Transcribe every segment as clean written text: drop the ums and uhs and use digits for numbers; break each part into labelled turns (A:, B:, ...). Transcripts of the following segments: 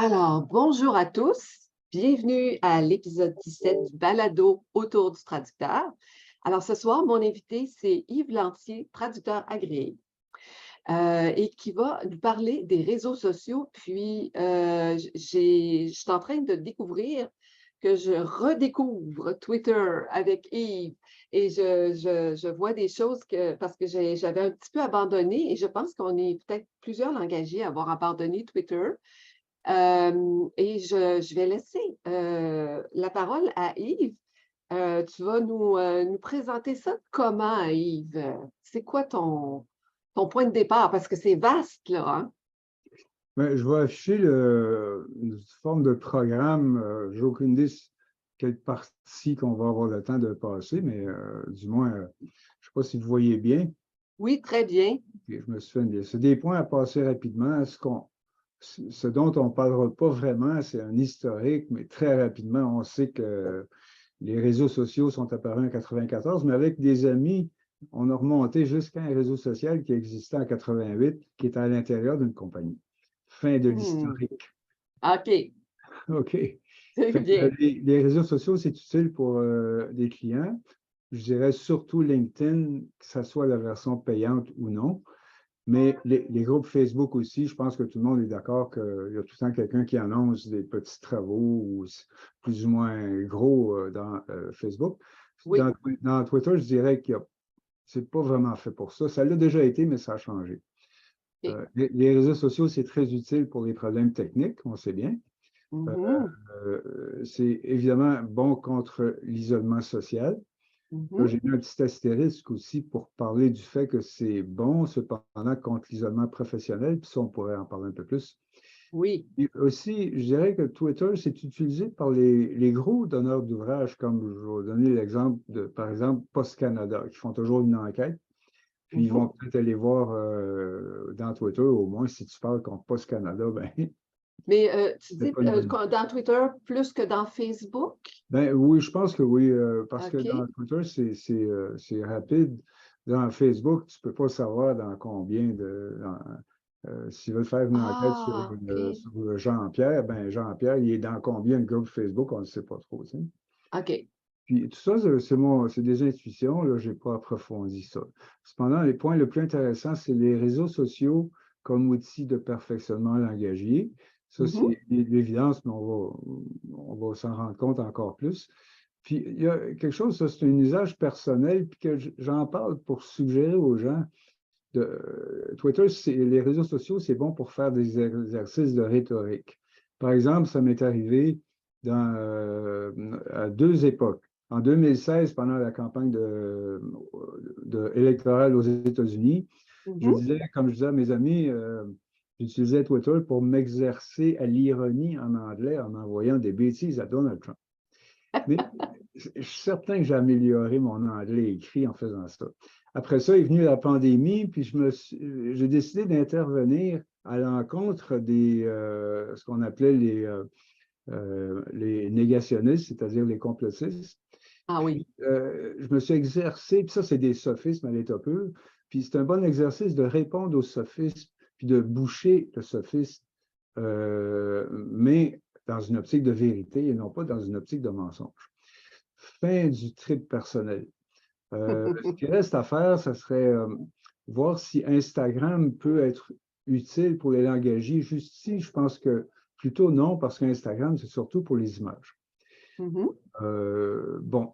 A: Alors, bonjour à tous. Bienvenue à l'épisode 17 du balado autour du traducteur. Alors, ce soir, mon invité, c'est Yves Lantier, traducteur agréé, et qui va nous parler des réseaux sociaux. Puis, je suis en train de découvrir que je redécouvre Twitter avec Yves et je vois des choses parce que j'avais un petit peu abandonné et je pense qu'on est peut-être plusieurs langagiers à avoir abandonné Twitter. Et je vais laisser la parole à Yves. Tu vas nous présenter ça comment, Yves? C'est quoi ton point de départ? Parce que c'est vaste, là, hein?
B: Ben, je vais afficher une forme de programme. J'ai aucune idée quelle partie qu'on va avoir le temps de passer, mais du moins, je ne sais pas si vous voyez bien.
A: Oui, très bien.
B: Puis je me suis fait une liste. C'est des points à passer rapidement. Ce dont on ne parlera pas vraiment, c'est un historique, mais très rapidement, on sait que les réseaux sociaux sont apparus en 1994, mais avec des amis, on a remonté jusqu'à un réseau social qui existait en 88, qui était à l'intérieur d'une compagnie. Fin de
A: Hmm.
B: l'historique.
A: OK,
B: OK.
A: c'est
B: Fait que,
A: bien.
B: les réseaux sociaux, c'est utile pour des clients. Je dirais surtout LinkedIn, que ce soit la version payante ou non. Mais les groupes Facebook aussi, je pense que tout le monde est d'accord qu'il y a tout le temps quelqu'un qui annonce des petits travaux ou plus ou moins gros dans Facebook.
A: Oui,
B: Dans Twitter, je dirais que c'est pas vraiment fait pour ça. Ça l'a déjà été, mais ça a changé.
A: OK.
B: Les réseaux sociaux, c'est très utile pour les problèmes techniques, on sait bien. Euh,
A: Mhm,
B: c'est évidemment bon contre l'isolement social. Là,
A: mhm.
B: j'ai mis un petit astérisque aussi pour parler du fait que c'est bon, cependant, contre l'isolement professionnel, puis ça, on pourrait en parler un peu plus.
A: Oui.
B: Et aussi, je dirais que Twitter, c'est utilisé par les gros donneurs d'ouvrages, comme je vais donner l'exemple de, par exemple, Post Canada, qui font toujours une enquête, puis ils
A: Mhm.
B: vont peut-être aller voir dans Twitter, au moins, si tu parles contre Post Canada, ben,
A: Mais tu
B: c'est
A: dis
B: pas une bonne.
A: dans Twitter plus que dans Facebook?
B: Ben oui, je pense que oui, parce que dans
A: OK.
B: Twitter, c'est rapide. Dans Facebook, tu ne peux pas savoir dans combien s'ils veulent faire une enquête
A: Ah, OK.
B: sur Jean-Pierre, ben Jean-Pierre, il est dans combien de groupes Facebook, on ne sait pas trop. Tu sais.
A: OK.
B: Puis tout ça, c'est des intuitions, là, je n'ai pas approfondi ça. Cependant, les points les plus intéressants, c'est les réseaux sociaux comme outil de perfectionnement langagier. Ça,
A: Mhm.
B: c'est l'évidence, mais on va s'en rendre compte encore plus. Puis il y a quelque chose, ça, c'est un usage personnel, puis que j'en parle pour suggérer aux gens. Twitter, les réseaux sociaux, c'est bon pour faire des exercices de rhétorique. Par exemple, ça m'est arrivé à deux époques. En 2016, pendant la campagne électorale aux États-Unis,
A: Mhm.
B: comme je disais à mes amis, j'utilisais Twitter pour m'exercer à l'ironie en anglais en envoyant des bêtises à Donald Trump. Mais je suis certain que j'ai amélioré mon anglais écrit en faisant ça. Après ça est venue la pandémie, puis j'ai décidé d'intervenir à l'encontre ce qu'on appelait les négationnistes, c'est-à-dire les complotistes.
A: Ah oui.
B: Puis, je me suis exercé, puis ça, c'est des sophismes à l'état pur, puis c'est un bon exercice de répondre aux sophismes, puis de boucher le sophisme, mais dans une optique de vérité et non pas dans une optique de mensonge. Fin du trip personnel. Ce qui reste à faire, ce serait voir si Instagram peut être utile pour les langagiers. Juste ici, je pense que plutôt non, parce qu'Instagram, c'est surtout pour les images.
A: Mhm.
B: Bon,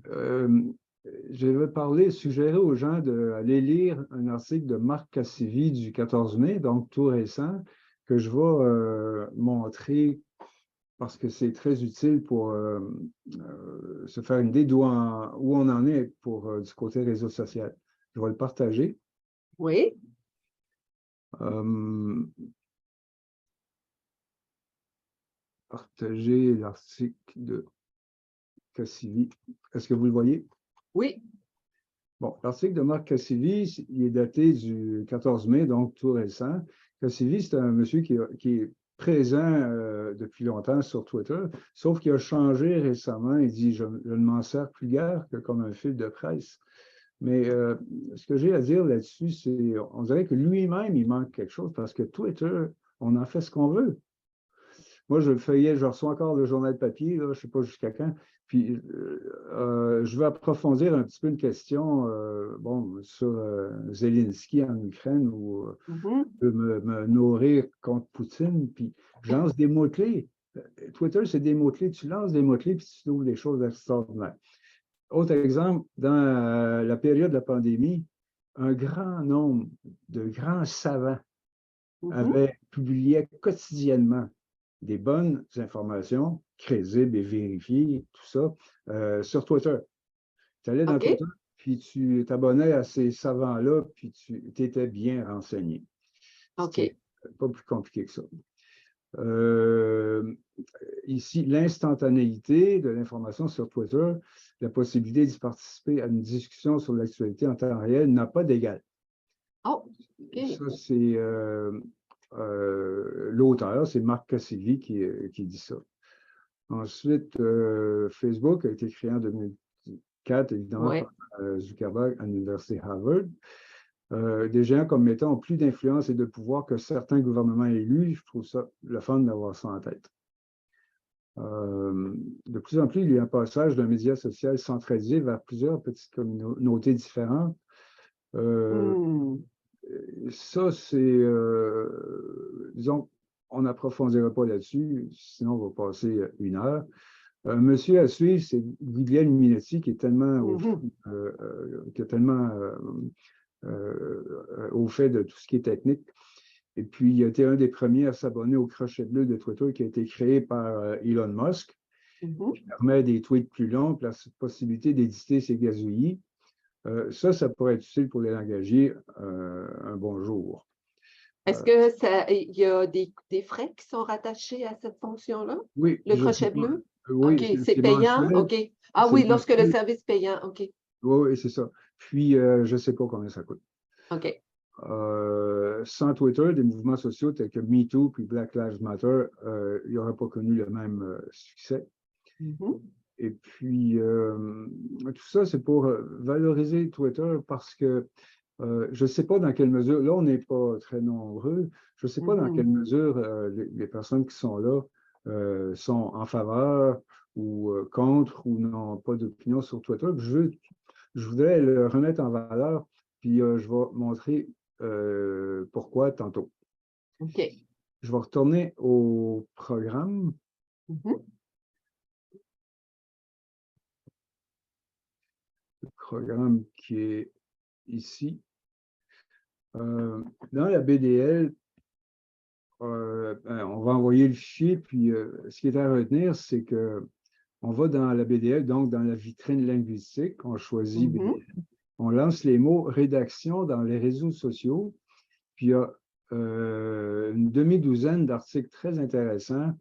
B: euh, je vais suggérer aux gens d'aller lire un article de Marc Cassivi du 14 mai, donc tout récent, que je vais montrer parce que c'est très utile pour se faire une idée où on en est pour du côté réseau social. Je vais le partager.
A: Oui.
B: Euh, Partager l'article de Cassivi. Est-ce que vous le voyez?
A: Oui.
B: Bon, l'article de Marc Cassivi, il est daté du 14 mai, donc tout récent. Cassivi, c'est un monsieur qui est présent depuis longtemps sur Twitter, sauf qu'il a changé récemment. Il dit, je ne m'en sers plus guère que comme un fil de presse. Mais ce que j'ai à dire là-dessus, c'est, on dirait que lui-même, il manque quelque chose parce que Twitter, on en fait ce qu'on veut. moi, je feuillais, je reçois encore le journal papier, là, je ne sais pas jusqu'à quand. Puis, je veux approfondir un petit peu une question bon, sur Zelensky en Ukraine, où
A: Mhm.
B: je peux me nourrir contre Poutine. Puis, je lance des mots-clés. Twitter, c'est des mots-clés. Tu lances des mots-clés, puis tu trouves des choses extraordinaires. Autre exemple, dans la période de la pandémie, un grand nombre de grands savants
A: Mhm.
B: avaient publié quotidiennement des bonnes informations crédibles et vérifiées, tout ça, sur Twitter. Tu allais dans
A: OK.
B: Twitter, puis tu t'abonnais à ces savants-là, puis tu étais bien renseigné. C'était
A: OK.
B: pas plus compliqué que ça. Ici, l'instantanéité de l'information sur Twitter, la possibilité d'y participer à une discussion sur l'actualité en temps réel n'a pas d'égal.
A: Oh, OK.
B: Ça, c'est l'auteur, c'est Marc Cassivi qui dit ça. Ensuite, Facebook a été créé en 2004, évidemment,
A: Ouais.
B: par Zuckerberg à l'Université Harvard. Des géants comme Meta ont plus d'influence et de pouvoir que certains gouvernements élus. Je trouve ça le fun d'avoir ça en tête. De plus en plus, il y a un passage d'un média social centralisé vers plusieurs petites communautés différentes.
A: Hmm.
B: Ça, c'est, disons, on n'approfondira pas là-dessus, sinon on va passer 1 heure. Monsieur à suivre, c'est Guglielmo Minetti qui est tellement
A: Mhm.
B: qui est tellement au fait de tout ce qui est technique. Et puis, il a été un des premiers à s'abonner au crochet bleu de Twitter qui a été créé par Elon Musk,
A: Mhm.
B: qui permet des tweets plus longs, la possibilité d'éditer ses gazouillis. Ça pourrait être utile pour les langagiers un bon jour.
A: Est-ce que il y a des frais qui sont rattachés à cette fonction-là?
B: Oui,
A: Le
B: je ne sais
A: crochet
B: pas.
A: bleu? OK,
B: Oui,
A: c'est
B: c'est
A: payant?
B: mensuel.
A: OK. Ah
B: C'est
A: oui, lorsque le
B: mensuel.
A: service payant. OK.
B: Oui, oui, c'est ça. Puis, je ne sais pas combien ça coûte.
A: OK.
B: Sans Twitter, des mouvements sociaux tels que MeToo puis Black Lives Matter, il n'aurait pas connu le même succès.
A: Mhm.
B: Et puis, tout ça, c'est pour valoriser Twitter parce que je ne sais pas dans quelle mesure, là, on n'est pas très nombreux, je ne sais pas dans quelle
A: Mhm.
B: mesure les personnes qui sont là sont en faveur ou contre ou n'ont pas d'opinion sur Twitter. Je voudrais le remettre en valeur, puis je vais montrer pourquoi tantôt.
A: OK.
B: Je vais retourner au programme.
A: Mhm.
B: Le programme qui est ici. Dans la BDL, on va envoyer le fichier, puis ce qui est à retenir, c'est que on va dans la BDL, donc dans la vitrine linguistique, on choisit
A: Mhm.
B: BDL, on lance les mots rédaction dans les réseaux sociaux, puis il y a une demi-douzaine d'articles très intéressants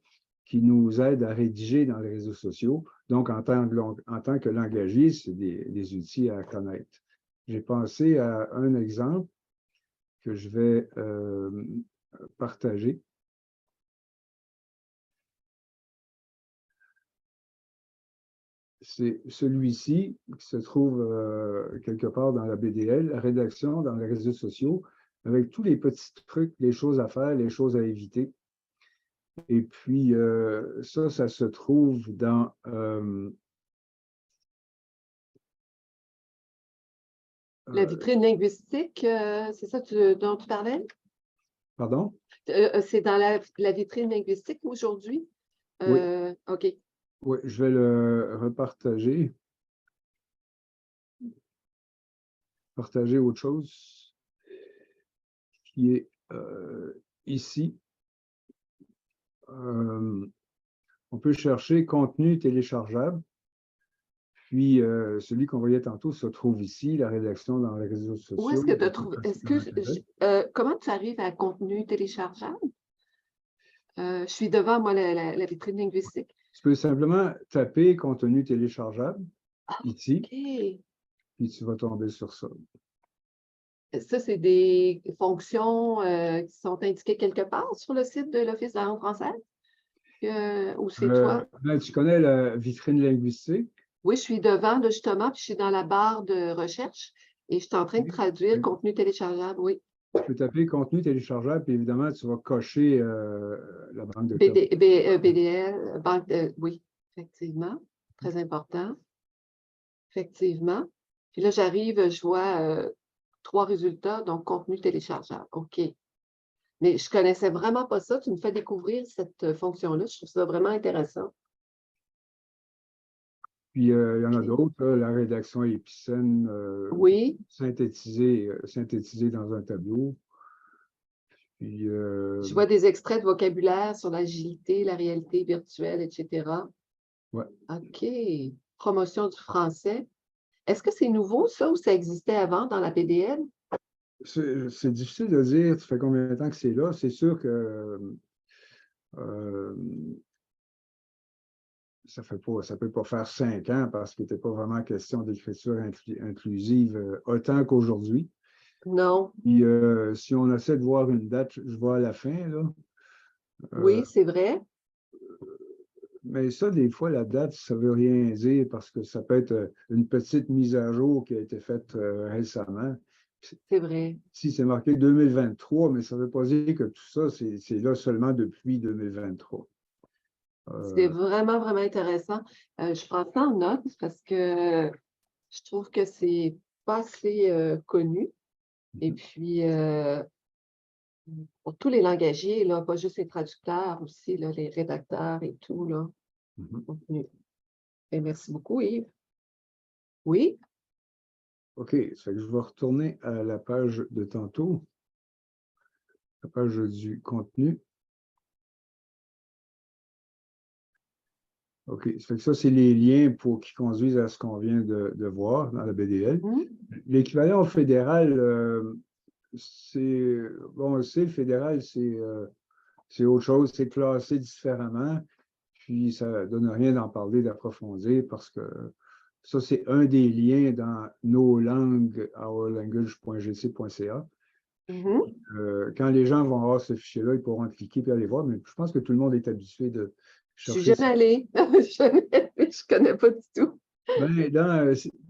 B: qui nous aident à rédiger dans les réseaux sociaux. Donc, en tant que langagier, c'est des outils à connaître. J'ai pensé à un exemple que je vais partager. C'est celui-ci qui se trouve quelque part dans la BDL, la rédaction dans les réseaux sociaux, avec tous les petits trucs, les choses à faire, les choses à éviter. Et puis, ça se trouve dans
A: La vitrine linguistique, c'est ça dont tu parlais?
B: pardon?
A: C'est dans la vitrine linguistique aujourd'hui?
B: Oui,
A: OK.
B: oui, je vais le repartager. Partager autre chose qui est ici. On peut chercher contenu téléchargeable. Puis, celui qu'on voyait tantôt se trouve ici, la rédaction dans les réseaux
A: Où est-ce
B: sociaux.
A: que tu as trouvé? Est-ce
B: Dans
A: que
B: l'Internet.
A: comment tu arrives à contenu téléchargeable? Je suis devant, moi, la vitrine linguistique.
B: Tu peux simplement taper contenu téléchargeable
A: Ah,
B: ici,
A: OK.
B: puis tu vas tomber sur ça.
A: Ça, c'est des fonctions qui sont indiquées quelque part sur le site de l'Office de la langue française? Ou c'est toi?
B: Tu connais la vitrine linguistique?
A: Oui, je suis devant, là, justement, puis je suis dans la barre de recherche et je suis en train de traduire le
B: Oui.
A: contenu téléchargeable, oui.
B: Tu peux taper contenu téléchargeable, puis évidemment, tu vas cocher la banque de code.
A: BDL, banque de, oui, effectivement, très important. Effectivement. Puis là, j'arrive, je vois 3 résultats, donc contenu téléchargeable. OK. Mais je ne connaissais vraiment pas ça. Tu me fais découvrir cette fonction-là. Je trouve ça vraiment intéressant.
B: Puis, il y en a
A: OK.
B: d'autres, la rédaction épicène,
A: Oui,
B: synthétisée dans un tableau. Puis,
A: je vois des extraits de vocabulaire sur l'agilité, la réalité virtuelle, etc.
B: ouais.
A: OK. Promotion du français. Est-ce que c'est nouveau, ça, ou ça existait avant dans la PDL?
B: C'est difficile de dire, ça fait combien de temps que c'est là. C'est sûr que ça ne peut pas faire 5 ans parce qu'il n'était pas vraiment question d'écriture inclusive autant qu'aujourd'hui.
A: Non.
B: Puis, si on essaie de voir une date, je vois à la fin, là.
A: Oui, c'est vrai.
B: Mais ça, des fois, la date, ça ne veut rien dire parce que ça peut être une petite mise à jour qui a été faite récemment.
A: C'est vrai.
B: Si c'est marqué 2023, mais ça ne veut pas dire que tout ça, c'est là seulement depuis 2023.
A: C'est vraiment, vraiment intéressant. Je prends ça en note parce que je trouve que c'est pas assez connu. Et puis, pour tous les langagiers, là, pas juste les traducteurs, aussi là, les rédacteurs et tout, là, contenu. Et merci beaucoup, Yves. Oui,
B: OK, ça fait que je vais retourner à la page de tantôt, la page du contenu. OK, ça fait que ça, c'est les liens qui conduisent à ce qu'on vient de voir dans la BDL. L'équivalent au fédéral, c'est, bon, le fédéral, c'est autre chose, c'est classé différemment, puis ça ne donne rien d'en parler, d'approfondir, parce que ça, c'est un des liens dans nos langues, ourlanguage.gc.ca. Quand les gens vont voir ce fichier-là, ils pourront cliquer et aller voir, mais je pense que tout le monde est habitué de
A: je suis
B: chercher
A: jamais
B: ça.
A: allée. Je ne connais pas du tout.
B: Ben,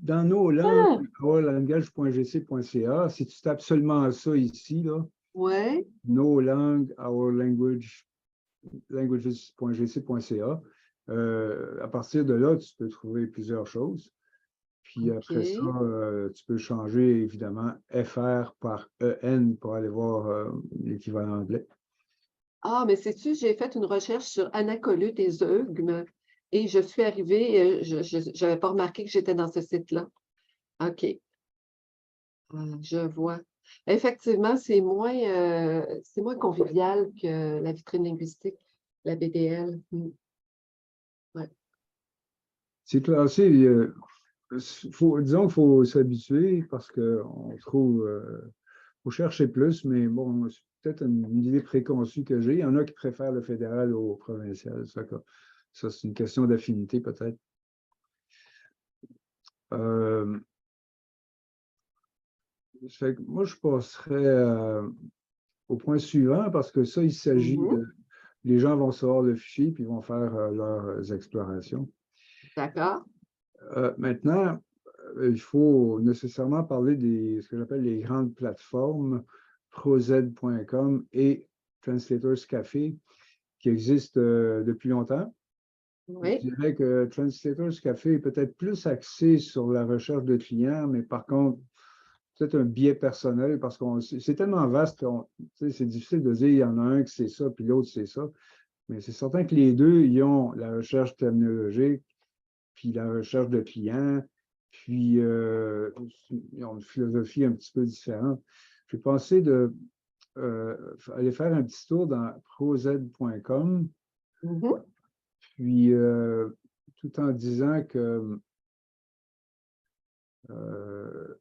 B: dans nos langues,
A: Ah,
B: ourlanguage.gc.ca, si tu tapes seulement ça ici, là,
A: ouais,
B: nos langues, languages.gc.ca, à partir de là, tu peux trouver plusieurs choses. Puis après ça,
A: OK.
B: tu peux changer évidemment FR par EN pour aller voir l'équivalent anglais.
A: Ah, mais sais-tu, j'ai fait une recherche sur anacolutes et zeugmes et je suis arrivée, je n'avais pas remarqué que j'étais dans ce site-là. OK, je vois. Effectivement, c'est moins convivial que la vitrine linguistique, la BDL. Ouais.
B: C'est classé, disons qu'il faut s'habituer parce qu'on trouve, faut chercher plus, mais bon, c'est peut-être une idée préconçue que j'ai. Il y en a qui préfèrent le fédéral au provincial. Ça c'est une question d'affinité peut-être. Euh, moi, je passerais au point suivant parce que ça, il s'agit
A: Mhm.
B: de. Les gens vont savoir le fichier puis vont faire leurs explorations.
A: D'accord.
B: Maintenant, il faut nécessairement parler ce que j'appelle les grandes plateformes, prozed.com et Translators Café, qui existent depuis longtemps. Je
A: Oui.
B: dirais que Translators Café est peut-être plus axé sur la recherche de clients, mais par contre, peut-être un biais personnel parce que c'est tellement vaste que c'est difficile de dire il y en a un qui c'est ça, puis l'autre c'est ça. Mais c'est certain que les deux, ils ont la recherche terminologique, puis la recherche de clients, puis ils ont une philosophie un petit peu différente. J'ai pensé aller faire un petit tour dans prozed.com,
A: Mhm.
B: puis tout en disant que euh,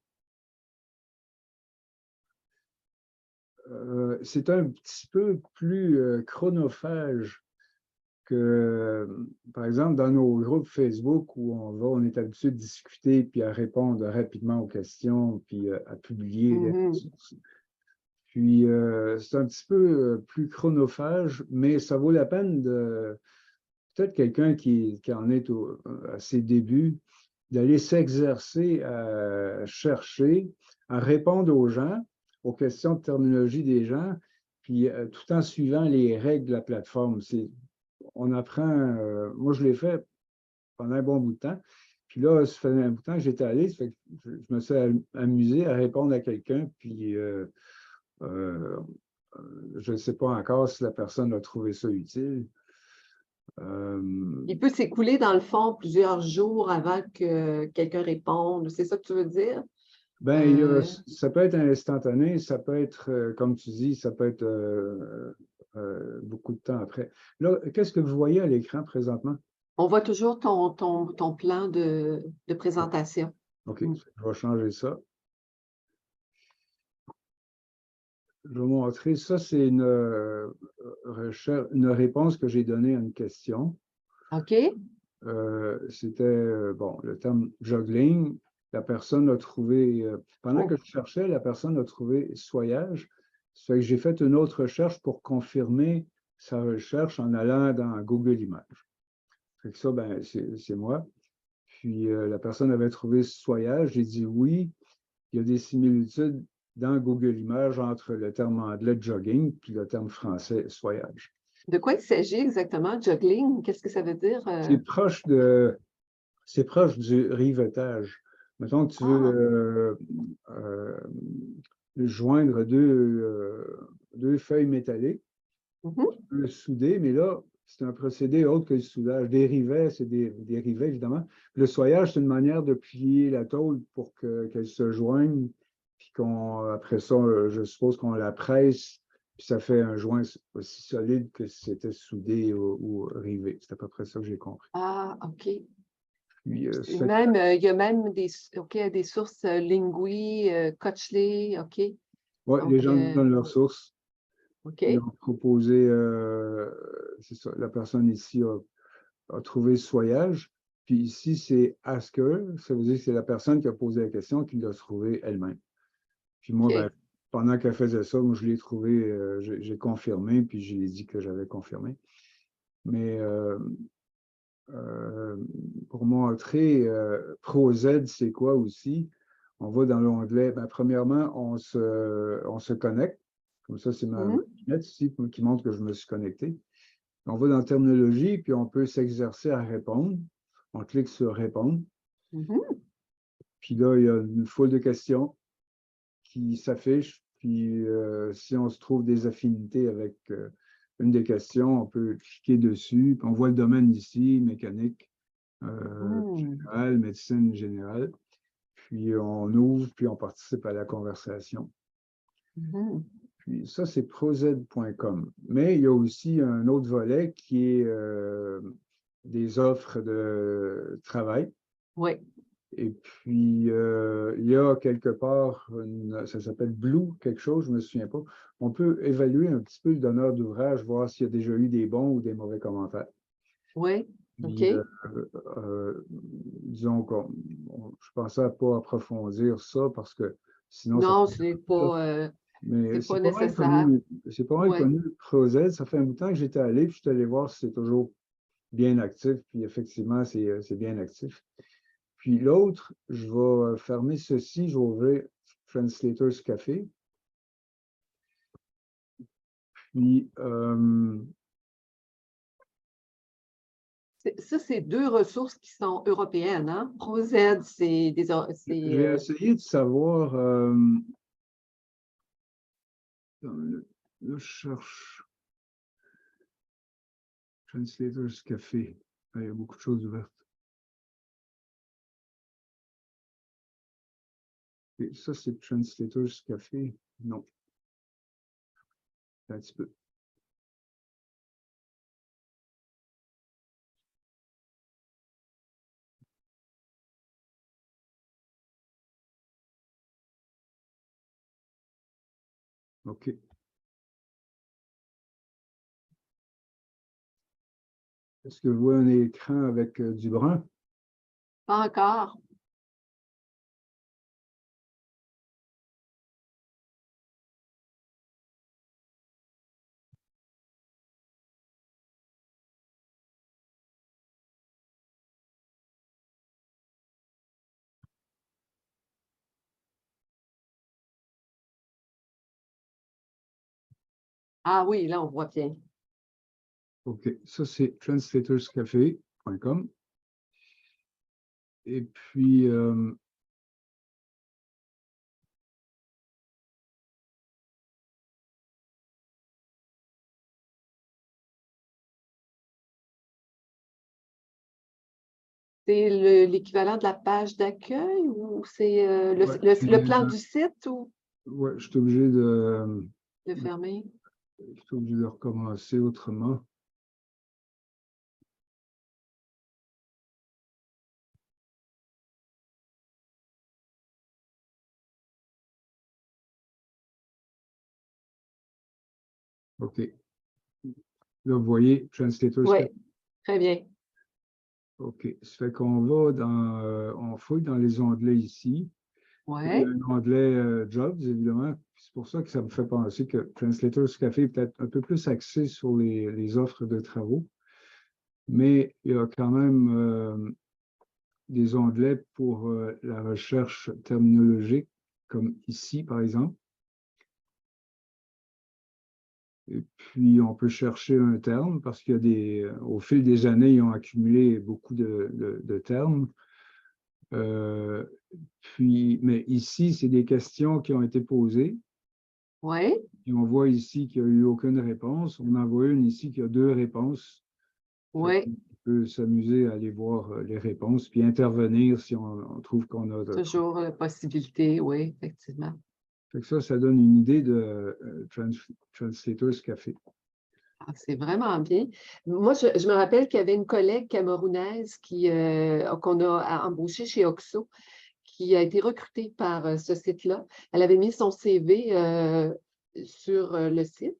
B: c'est un petit peu plus chronophage que, par exemple, dans nos groupes Facebook où on est habitué de discuter puis à répondre rapidement aux questions puis à publier des
A: Mhm.
B: ressources. Puis, c'est un petit peu plus chronophage, mais ça vaut la peine de peut-être quelqu'un qui en est à ses débuts, d'aller s'exercer à chercher, à répondre aux gens. aux questions de terminologie des gens, puis tout en suivant les règles de la plateforme. On apprend, moi je l'ai fait pendant un bon bout de temps, puis là, ça faisait un bout de temps que j'étais allé, ça fait que je me suis amusé à répondre à quelqu'un, puis euh, je ne sais pas encore si la personne a trouvé ça utile.
A: Il peut s'écouler, dans le fond, plusieurs jours avant que quelqu'un réponde. C'est ça que tu veux dire?
B: Ben,
A: Euh,
B: ça peut être instantané, ça peut être, comme tu dis, ça peut être beaucoup de temps après. Là, qu'est-ce que vous voyez à l'écran présentement?
A: on voit toujours ton plan de présentation.
B: OK,
A: Mm.
B: je vais changer ça. Je vais vous montrer. Ça, c'est une réponse que j'ai donnée à une question.
A: OK?
B: C'était, bon, le terme juggling. La personne a trouvé, pendant que
A: Oh,
B: je cherchais, la personne a trouvé soyage. Ça fait que j'ai fait une autre recherche pour confirmer sa recherche en allant dans Google Images. Fait que ça, ben, c'est moi. Puis la personne avait trouvé soyage. J'ai dit oui, il y a des similitudes dans Google Images entre le terme anglais jogging puis le terme français soyage.
A: de quoi il s'agit exactement? Juggling, qu'est-ce que ça veut dire?
B: C'est proche du rivetage. Mettons que tu veux
A: Ah,
B: euh, joindre deux feuilles métalliques,
A: mhm,
B: tu peux le souder, mais là, c'est un procédé autre que le soudage. Des rivets, c'est des rivets, évidemment. Le soyage, c'est une manière de plier la tôle pour qu'elle se joigne, puis après ça, je suppose qu'on la presse, puis ça fait un joint aussi solide que si c'était soudé ou rivé. C'est à peu près ça que j'ai compris.
A: ah, OK.
B: Puis,
A: Et même, il y a même des sources Lingui, Kotlé, OK.
B: ouais, les
A: Donc,
B: gens nous donnent leurs sources. Ils
A: OK.
B: ont proposé, c'est ça, la personne ici a trouvé soyage. Puis ici, c'est asker. Ça veut dire que c'est la personne qui a posé la question qui l'a trouvé elle-même. Puis moi, ben,
A: OK.
B: pendant qu'elle faisait ça, moi, je l'ai trouvé, j'ai confirmé, puis je lui ai dit que j'avais confirmé. Mais euh, pour montrer ProZ, c'est quoi aussi? On va dans l'onglet, ben, premièrement, on se connecte. Comme ça, c'est ma
A: Mhm,
B: lunette ici qui montre que je me suis connecté. On va dans terminologie, puis on peut s'exercer à répondre. On clique sur répondre.
A: mhm.
B: Puis là, il y a une foule de questions qui s'affichent. Puis si on se trouve des affinités avec une des questions, on peut cliquer dessus. Puis on voit le domaine ici, mécanique
A: Hmm.
B: générale, médecine générale. Puis on ouvre, puis on participe à la conversation.
A: Mhm.
B: Puis ça, c'est proz.com. Mais il y a aussi un autre volet qui est des offres de travail.
A: Oui,
B: Et puis, il y a quelque part, ça s'appelle Blue, quelque chose, je ne me souviens pas. On peut évaluer un petit peu le donneur d'ouvrage, voir s'il y a déjà eu des bons ou des mauvais commentaires.
A: oui. OK.
B: Puis, disons que je pensais à pas approfondir ça parce que sinon, ça
A: Non,
B: fait ça. Mais
A: c'est pas
B: c'est pas mal
A: nécessaire.
B: connu. C'est pas mal
A: Oui.
B: connu, Prozel. Ça fait un bout de temps que j'étais allé, puis je suis allé voir si c'est toujours bien actif. Puis effectivement, c'est bien actif. Puis l'autre, je vais fermer ceci, je vais ouvrir Translators Café. Puis,
A: Ça, c'est deux ressources qui sont européennes, hein? ProZ, c'est des...
B: j'ai essayé de savoir, là, je cherche Translators Café. Il y a beaucoup de choses ouvertes. Et ça, c'est Translators Café. Non, un petit peu. OK. Est-ce que vous voyez un écran avec du brun?
A: Pas encore. Ah oui, là, on voit bien.
B: OK, ça, c'est translatorscafé.com. Et puis,
A: C'est l'équivalent de la page d'accueil ou c'est
B: ouais,
A: le plan du site ou
B: ouais, je suis obligé de,
A: le fermer?
B: je suis obligé de recommencer autrement. OK. Là, vous voyez, Translators
A: Oui,
B: Café.
A: très bien.
B: OK. Ça fait qu'on va on fouille dans les onglets ici. Il y a
A: Oui,
B: un onglet Jobs, évidemment. C'est pour ça que ça me fait penser que Translators Café est peut-être un peu plus axé sur les offres de travaux. Mais il y a quand même des onglets pour la recherche terminologique, comme ici, par exemple. Et puis, on peut chercher un terme parce qu'il y a au fil des années, ils ont accumulé beaucoup de termes. Euh, mais ici, c'est des questions qui ont été posées.
A: oui,
B: Et on voit ici qu'il n'y a eu aucune réponse. On en voit une ici qui a 2 réponses. Fait
A: oui,
B: qu'on peut s'amuser à aller voir les réponses, puis intervenir si on trouve qu'on a de quoi.
A: toujours la possibilité, oui, effectivement.
B: Fait que ça donne une idée de Translators Café.
A: Ah, c'est vraiment bien. Moi, je me rappelle qu'il y avait une collègue camerounaise qu'on a embauchée chez Oxo, qui a été recrutée par ce site-là. Elle avait mis son CV sur le site.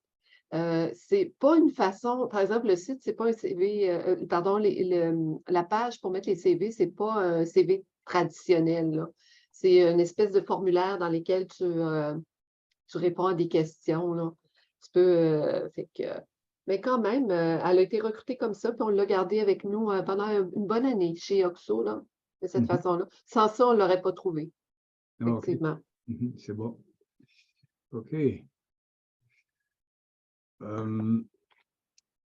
A: C'est pas une façon, par exemple, le site, c'est pas un CV, pardon, la page pour mettre les CV, c'est pas un CV traditionnel, là. C'est une espèce de formulaire dans lequel tu réponds à des questions, là. Tu peux, mais quand même, elle a été recrutée comme ça, puis on l'a gardée avec nous pendant une bonne année chez Oxo, là, de cette
B: Mhm.
A: façon-là. Sans ça, on ne l'aurait pas trouvée,
B: Ah, OK.
A: effectivement.
B: Mhm, c'est bon. OK. Euh,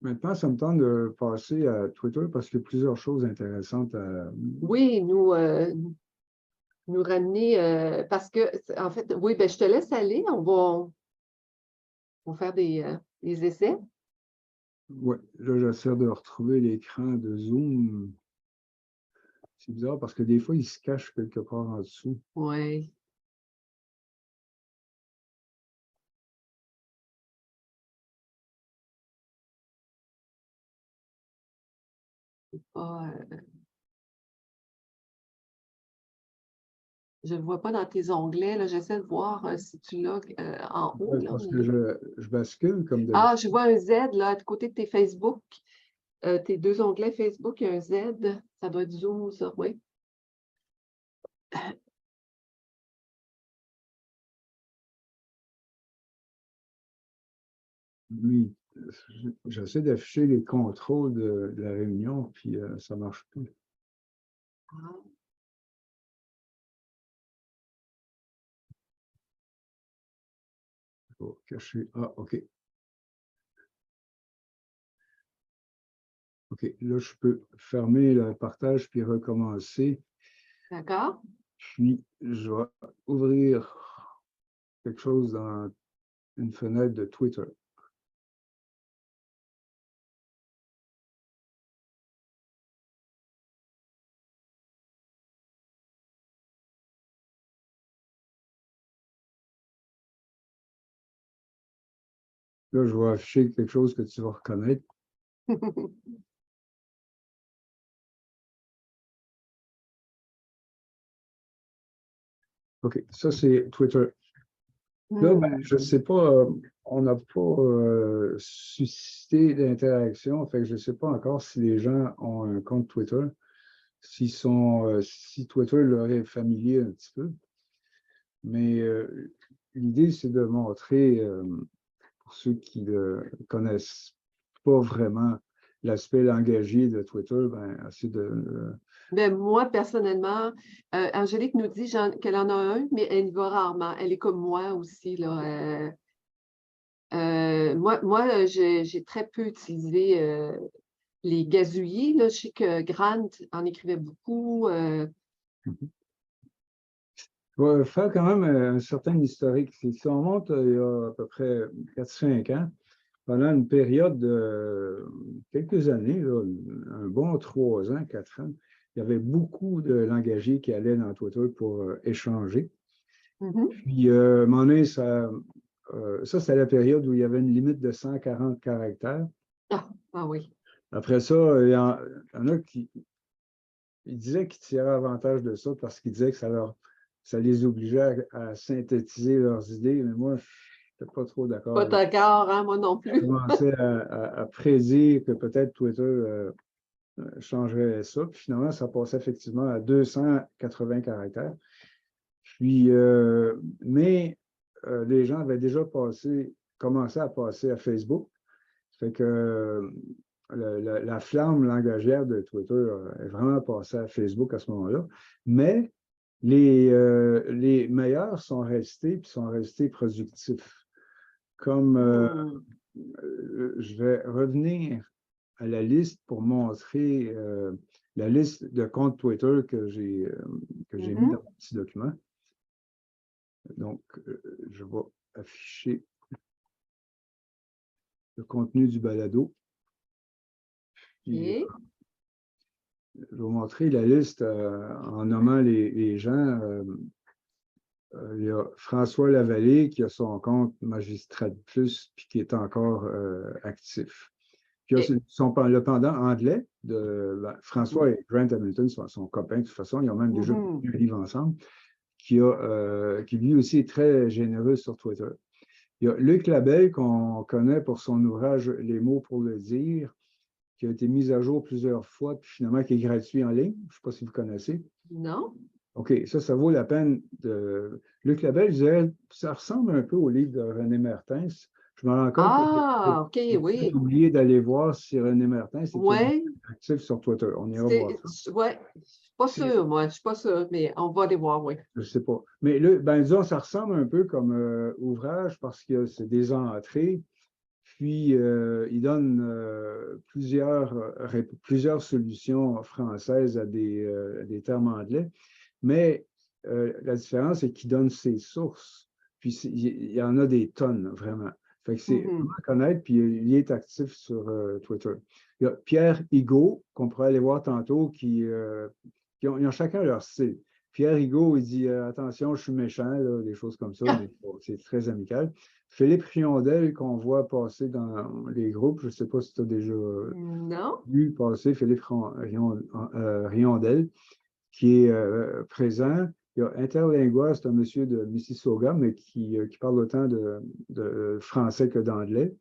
B: Maintenant, ça me tente de passer à Twitter parce qu'il y a plusieurs choses intéressantes à.
A: Oui, nous ramener, parce que, en fait, oui, ben, je te laisse aller, on va faire des essais.
B: Ouais, là, j'essaie de retrouver l'écran de Zoom. C'est bizarre parce que des fois, il se cache quelque part en dessous.
A: Oui, pas, je ne le vois pas dans tes onglets, là, j'essaie de voir si tu l'as en haut,
B: Ouais,
A: là,
B: parce que
A: mais...
B: je bascule comme
A: Ah, je
B: d'habitude.
A: vois un Z, là, à côté de tes Facebook. Tes 2 onglets Facebook, il y a un Z. Ça doit être Zoom, ça, oui.
B: Oui, j'essaie d'afficher les contrôles de la réunion, puis ça ne marche pas.
A: Ah,
B: Faut cacher. Ah, OK. OK. Là, je peux fermer le partage puis recommencer.
A: d'accord.
B: Puis, je vais ouvrir quelque chose dans une fenêtre de Twitter. Là, je vais afficher quelque chose que tu vas reconnaître. OK, ça, c'est Twitter. Là, ben, je ne sais pas, on n'a pas suscité d'interaction, fait que je ne sais pas encore si les gens ont un compte Twitter, si Twitter leur est familier un petit peu. Mais l'idée, c'est de montrer, pour ceux qui ne connaissent pas vraiment l'aspect langagier de Twitter, ben, c'est de.
A: Ben, moi, personnellement, Angélique nous dit qu'elle en a un, mais elle y va rarement. Elle est comme moi aussi, là. Moi j'ai très peu utilisé les gazouillis. Là. Je sais que Grant en écrivait beaucoup.
B: Je vais faire quand même un certain historique. Si on remonte il y a à peu près 4-5 ans, pendant une période de quelques années, là, un bon 3 ans, 4 ans, il y avait beaucoup de langagiers qui allaient dans Twitter pour échanger.
A: Mhm.
B: Puis, à un moment donné, ça c'était la période où il y avait une limite de 140 caractères.
A: Ah oui.
B: Après ça, il y en a qui ils disaient qu'ils tiraient avantage de ça parce qu'ils disaient que ça les obligeait à synthétiser leurs idées, mais moi, je n'étais pas trop d'accord
A: Pas
B: avec ça.
A: d'accord, hein, moi non
B: Je
A: plus.
B: commençais à prédire que peut-être Twitter changerait ça. Puis finalement, ça passait effectivement à 280 caractères. Puis, mais les gens avaient déjà commencé à passer à Facebook. Ça fait que la flamme langagière de Twitter est vraiment passée à Facebook à ce moment-là. Mais les meilleurs sont restés, puis sont restés productifs. Comme je vais revenir à la liste pour montrer la liste de comptes Twitter que j'ai mis dans
A: Mhm.
B: mon petit document. Donc, je vais afficher le contenu du balado. Puis,
A: OK.
B: je vais vous montrer la liste en nommant les gens. Il y a François Lavallée qui a son compte Magistrat de Plus puis qui est encore actif. Puis il y a
A: OK.
B: le pendant anglais de François
A: Mhm.
B: et Grant Hamilton sont son copain de toute façon, ils ont même déjà
A: Mhm.
B: publié un livre ensemble, qui lui aussi est très généreux sur Twitter. Il y a Luc Labelle qu'on connaît pour son ouvrage Les mots pour le dire, qui a été mis à jour plusieurs fois, puis finalement qui est gratuit en ligne. Je ne sais pas si vous connaissez.
A: Non?
B: OK, ça vaut la peine de. Luc Labelle, je dirais, ça ressemble un peu au livre de René Mertens. Je me rends compte que
A: Ah, OK,
B: j'ai peut-être
A: oui.
B: oublié d'aller voir si René Mertens est toujours
A: Ouais,
B: actif sur Twitter. On ira voir ça.
A: ouais, je suis pas sûre, moi, je suis pas sûre, mais on va aller voir, oui.
B: Je ne sais pas. Mais là, disons, ça ressemble un peu comme ouvrage parce que c'est des entrées. Puis, il donne plusieurs solutions françaises à des termes anglais. Mais la différence, c'est qu'il donne ses sources. Puis, il y en a des tonnes, vraiment. Fait que c'est vraiment
A: Mhm.
B: à connaître, puis il est actif sur Twitter. Il y a Pierre Higaud, qu'on pourrait aller voir tantôt, ils ont chacun leur style. Pierre Higaud, il dit attention, je suis méchant, là, des choses comme ça, mais bon, c'est très amical. Philippe Riondel, qu'on voit passer dans les groupes, je ne sais pas si tu as déjà
A: Non?
B: vu passer Philippe Riondel, qui est présent. Il y a Interlingua, c'est un monsieur de Mississauga, mais qui parle autant de français que d'anglais.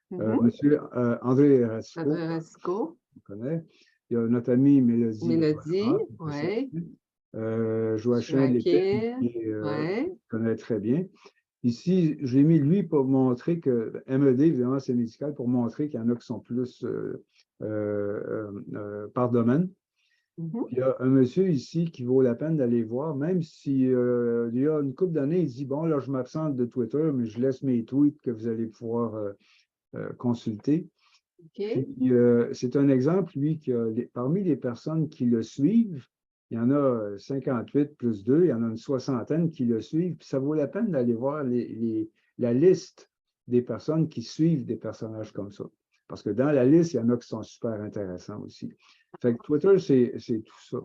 A: Mhm.
B: Monsieur André Rasco,
A: Adresco,
B: on connaît. Il y a notre amie Mélodie
A: Mélodie,
B: Lafrance,
A: oui.
B: Joachim Lépine,
A: Joaquin, oui.
B: qui connaît très bien. Ici, je l'ai mis lui pour montrer que MED, évidemment, c'est médical, pour montrer qu'il y en a qui sont plus par domaine.
A: Mhm.
B: Puis il y a un monsieur ici qui vaut la peine d'aller voir, même si il y a une couple d'années, il dit bon, là, je m'absente de Twitter, mais je laisse mes tweets que vous allez pouvoir consulter.
A: OK.
B: Puis c'est un exemple, lui, parmi les personnes qui le suivent, il y en a 58 plus 2, il y en a une soixantaine qui le suivent. Puis ça vaut la peine d'aller voir la liste des personnes qui suivent des personnages comme ça. Parce que dans la liste, il y en a qui sont super intéressants aussi. Fait que Twitter, c'est tout ça.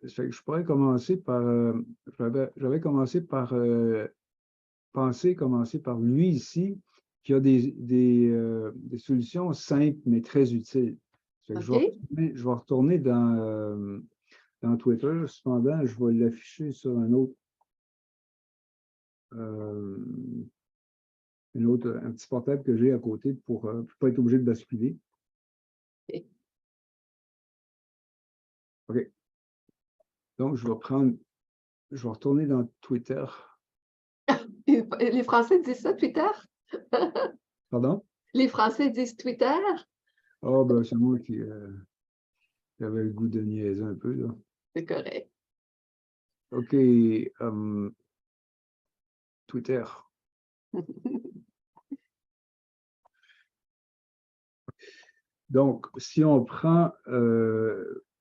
B: Fait que je pourrais commencer par. J'avais commencé par commencer par lui ici, qui a des solutions simples mais très utiles. Fait que
A: OK.
B: je vais retourner dans Twitter. Cependant, je vais l'afficher sur euh, un petit portable que j'ai à côté pour ne pas être obligé de basculer.
A: OK.
B: OK. Donc, je vais retourner dans Twitter.
A: Les Français disent ça, Twitter?
B: Pardon?
A: Les Français disent Twitter?
B: Ah, ben, c'est moi qui avait le goût de niaiser un peu, là.
A: C'est correct.
B: OK. Twitter. Donc, si on prend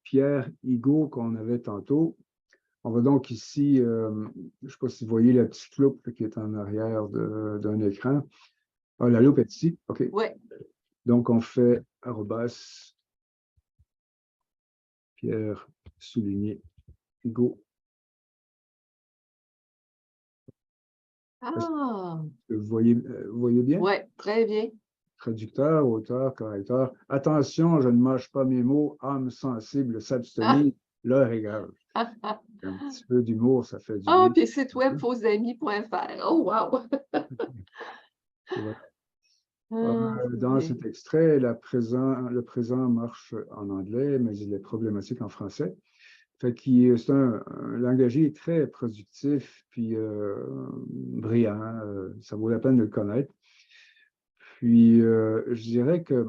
B: Pierre Higo qu'on avait tantôt, on va donc ici, je ne sais pas si vous voyez la petite loupe qui est en arrière d'un écran. Ah, la loupe est ici, OK.
A: Oui.
B: Donc, on fait arrobas Pierre souligné Higo.
A: Ah,
B: Vous voyez bien?
A: oui, très bien.
B: Traducteur, auteur, correcteur. Attention, je ne mâche pas mes mots. Âme sensible,
A: Ah,
B: s'abstenir, l'heure est grave.
A: ah, ah.
B: Un petit peu d'humour, ça fait du
A: Ah,
B: bien.
A: puis site web fausamis.fr. Oh, wow!
B: Voilà.
A: Ah, c'est
B: Dans
A: bien.
B: cet extrait, le présent marche en anglais, mais il est problématique en français. Fait que c'est un langagier très productif, puis brillant. Ça vaut la peine de le connaître. Puis, je dirais que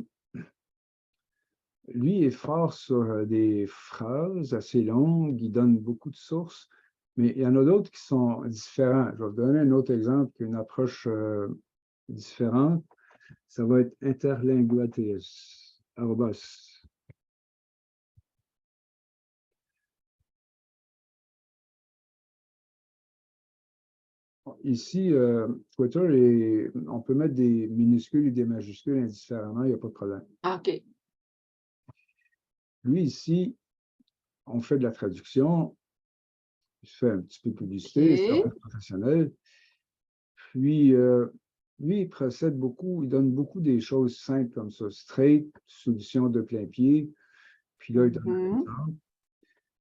B: lui est fort sur des phrases assez longues, il donne beaucoup de sources, mais il y en a d'autres qui sont différents. Je vais vous donner un autre exemple qui est une approche différente. Ça va être interlinguates, arrobas. Ici, Twitter, on peut mettre des minuscules et des majuscules indifféremment, il n'y a pas de problème.
A: Ah, OK.
B: Lui, ici, on fait de la traduction, je fais un petit peu de publicité, c'est un
A: OK.
B: peu professionnel. Puis, lui, il procède beaucoup, il donne beaucoup des choses simples comme ça, straight, solution de plein pied, puis là, il donne un
A: Mhm.
B: exemple.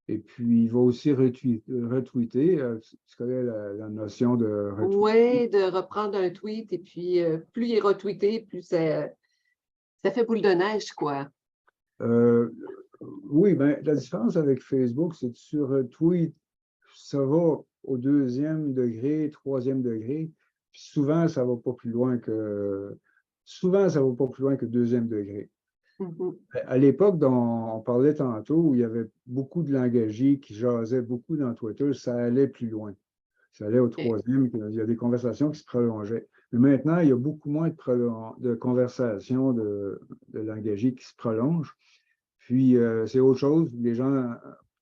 B: Et puis, il va aussi retweeter. Tu connais la notion de retweet?
A: Oui, de reprendre un tweet et puis plus il est retweeté, plus ça fait boule de neige, quoi.
B: Euh, oui, ben, la différence avec Facebook, c'est que sur tweet, ça va au deuxième degré, troisième degré. Puis souvent, ça va pas plus loin que deuxième degré.
A: Mhm.
B: À l'époque dont on parlait tantôt, où il y avait beaucoup de langagiers qui jasaient beaucoup dans Twitter, ça allait plus loin. Ça allait au
A: OK.
B: troisième, il y a des conversations qui se prolongeaient. Mais maintenant, il y a beaucoup moins de conversations de langagiers qui se prolongent. Puis, c'est autre chose. Les gens,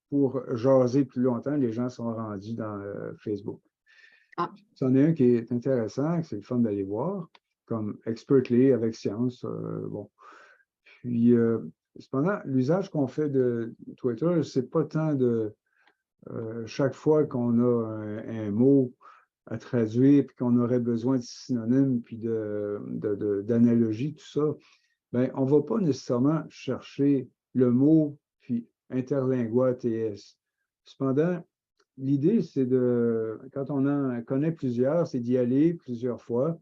B: pour jaser plus longtemps, les gens sont rendus dans Facebook.
A: Ah,
B: C'en est un qui est intéressant, que c'est le fun d'aller voir, comme Expertly avec Science. Bon. Puis, cependant, l'usage qu'on fait de Twitter, c'est pas tant de chaque fois qu'on a un mot à traduire, puis qu'on aurait besoin de synonymes, puis d'analogies, tout ça, ben, on ne va pas nécessairement chercher le mot, puis interlingua TS. Cependant, l'idée, c'est quand on en connaît plusieurs, c'est d'y aller plusieurs fois,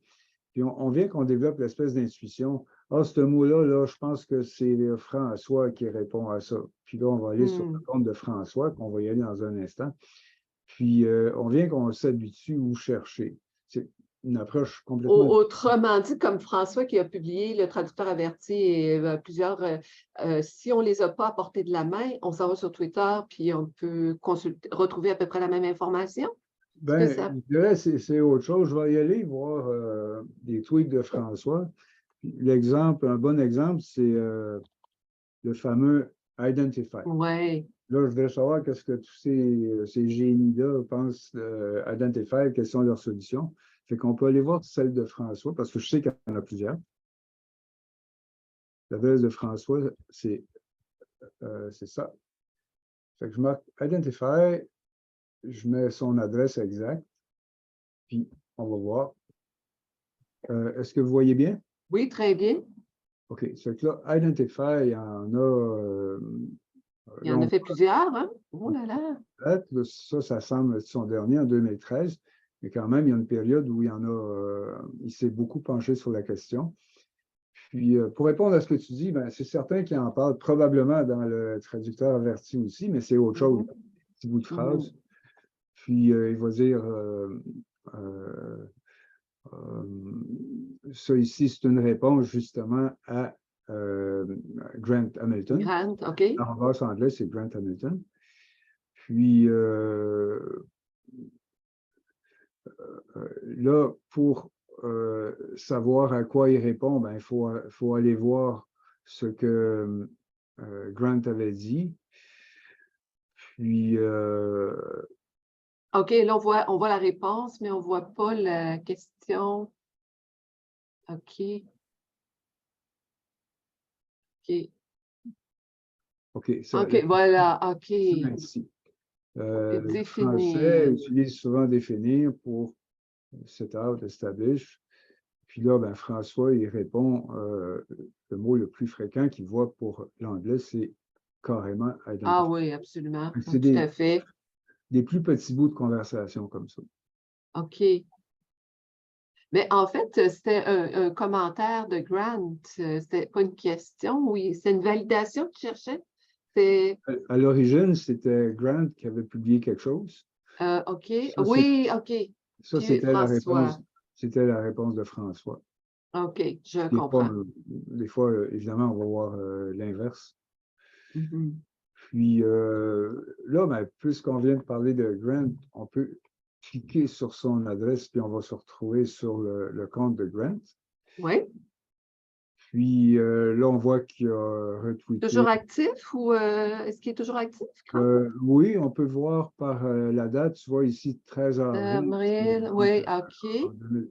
B: puis on vient qu'on développe l'espèce d'intuition. Ah, ce mot-là, là, je pense que c'est François qui répond à ça. Puis là, on va aller sur le
A: hmm.
B: compte de François, qu'on va y aller dans un instant. Puis, on vient qu'on s'habitue où chercher. C'est une approche complètement...
A: Autrement dit, comme François qui a publié Le traducteur averti et plusieurs, si on ne les a pas à portée de la main, on s'en va sur Twitter, puis on peut retrouver à peu près la même information. Est-ce que
B: Ben,
A: ça...
B: je dirais c'est autre chose. Je vais y aller voir des tweets de François. L'exemple, un bon exemple, c'est le fameux Identify.
A: Oui.
B: Là, je voudrais savoir qu'est-ce que tous ces génies-là pensent Identify, quelles sont leurs solutions. Fait qu'on peut aller voir celle de François, parce que je sais qu'il y en a plusieurs. L'adresse de François, c'est ça. Fait que je marque Identify, je mets son adresse exacte, puis on va voir. Est-ce que vous voyez bien?
A: Oui, très bien.
B: OK. C'est que là, Identify, il y en a.
A: Il
B: Là,
A: en a
B: on
A: fait plusieurs, hein? Oh là là!
B: peut ça semble être son dernier en 2013, mais quand même, il y a une période où il s'est beaucoup penché sur la question. Puis, pour répondre à ce que tu dis, ben, c'est certain qu'il en parle probablement dans le traducteur averti aussi, mais c'est autre chose,
A: Mhm.
B: un petit bout de
A: Mhm.
B: phrase. Puis, il va dire euh, ça ici, c'est une réponse justement à Grant Hamilton.
A: Grande, OK.
B: En reverse anglais, c'est Grant Hamilton. Puis là, pour savoir à quoi il répond, ben, il faut aller voir ce que Grant avait dit. Puis,
A: OK, là, on voit la réponse, mais on ne voit pas la question. OK. OK.
B: OK,
A: OK, voilà, OK.
B: ainsi. Le français
A: Définir.
B: utilise souvent définir pour set out, establish. Puis là, ben, François, il répond le mot le plus fréquent qu'il voit pour l'anglais, c'est carrément
A: Ah
B: identifier.
A: oui, absolument.
B: C'est
A: Tout à fait.
B: des plus petits bouts de conversation comme ça.
A: OK. Mais en fait, c'était un commentaire de Grant. C'était pas une question, oui. C'est une validation que tu cherchais? C'est
B: À l'origine, c'était Grant qui avait publié quelque chose.
A: OK.
B: Ça,
A: Oui, OK.
B: ça,
A: Puis François.
B: c'était la réponse de François.
A: OK, je
B: Des fois,
A: comprends.
B: évidemment, on va voir l'inverse.
A: Mhm.
B: Puis là, ben, puisqu'on vient de parler de Grant, on peut cliquer sur son adresse, puis on va se retrouver sur le compte de Grant.
A: Oui.
B: Puis là, on voit qu'il a retweeté.
A: Toujours actif ou est-ce qu'il est toujours actif, Grant?
B: Oui, on peut voir par la date. Tu vois ici, 13 avril
A: Avril, oui, OK.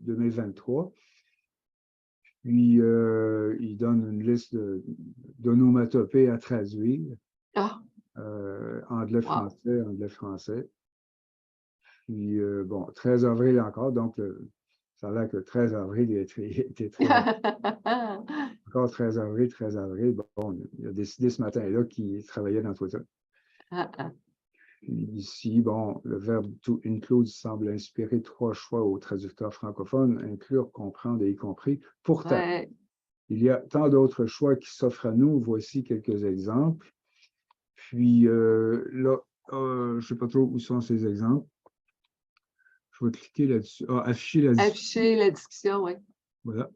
B: 2023. Puis, il donne une liste d'onomatopées à traduire.
A: Ah, wow.
B: Anglais, français. Puis, bon, 13 avril encore, donc ça a l'air que 13 avril, il était très... Encore 13 avril, bon, il a décidé ce matin-là qu'il travaillait dans Twitter. Puis ici, bon, le verbe to include semble inspirer 3 choix aux traducteurs francophones, inclure, comprendre et y compris. Pourtant,
A: Ouais.
B: il y a tant d'autres choix qui s'offrent à nous. Voici quelques exemples. Puis là, je ne sais pas trop où sont ces exemples. Je vais cliquer là-dessus. Ah, afficher la discussion.
A: Afficher la discussion, oui.
B: Voilà.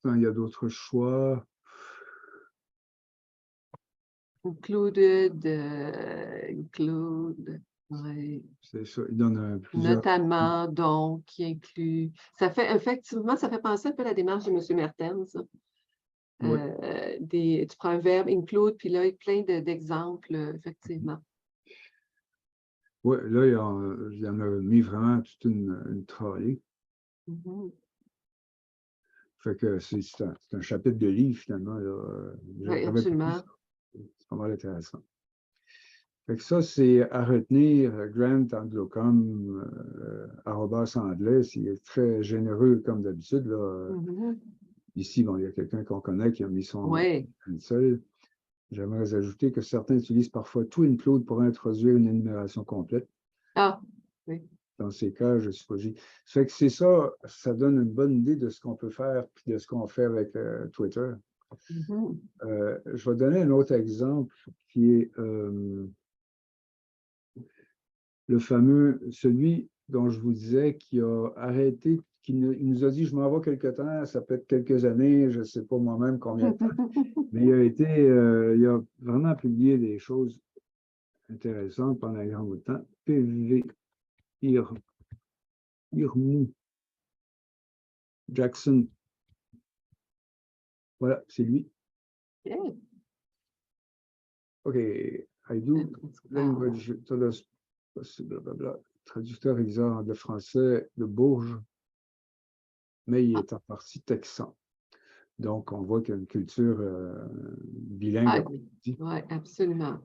B: Il y a d'autres choix.
A: Include, oui.
B: C'est ça. Il donne plusieurs.
A: Notamment, donc, qui inclut. Ça fait, effectivement, ça fait penser un peu à la démarche de M. Mertens.
B: Oui.
A: Tu prends un verbe, include, puis là, il y a plein d'exemples, effectivement.
B: Oui, là, il y en a mis vraiment toute une trolley.
A: Mhm.
B: Fait que c'est un chapitre de livre, finalement.
A: Oui, absolument.
B: C'est pas mal intéressant. Fait que ça, c'est à retenir. Grant Anglocom, arrobas anglais, il est très généreux comme d'habitude.
A: Mhm.
B: Ici, bon, il y a quelqu'un qu'on connaît qui a mis son
A: Oui.
B: seul. J'aimerais ajouter que certains utilisent parfois tout include pour introduire une énumération complète.
A: Ah, oui.
B: Dans ces cas, je suppose. Ça fait que c'est ça, ça donne une bonne idée de ce qu'on peut faire et de ce qu'on fait avec Twitter.
A: Mhm.
B: Je vais donner un autre exemple qui est le fameux, celui dont je vous disais, qui a arrêté, il nous a dit, je m'en vais quelque temps, ça peut être quelques années, je ne sais pas moi-même combien de temps, mais il a vraiment publié des choses intéressantes pendant un grand bout de temps. PV Irmou Jackson. Voilà, c'est lui.
A: Okay.
B: OK, I do language, blablabla. Traducteur réviseur anglais-français de Bourges, mais il est en partie texan. Donc, on voit qu'il y a une culture bilingue.
A: Oui, absolument.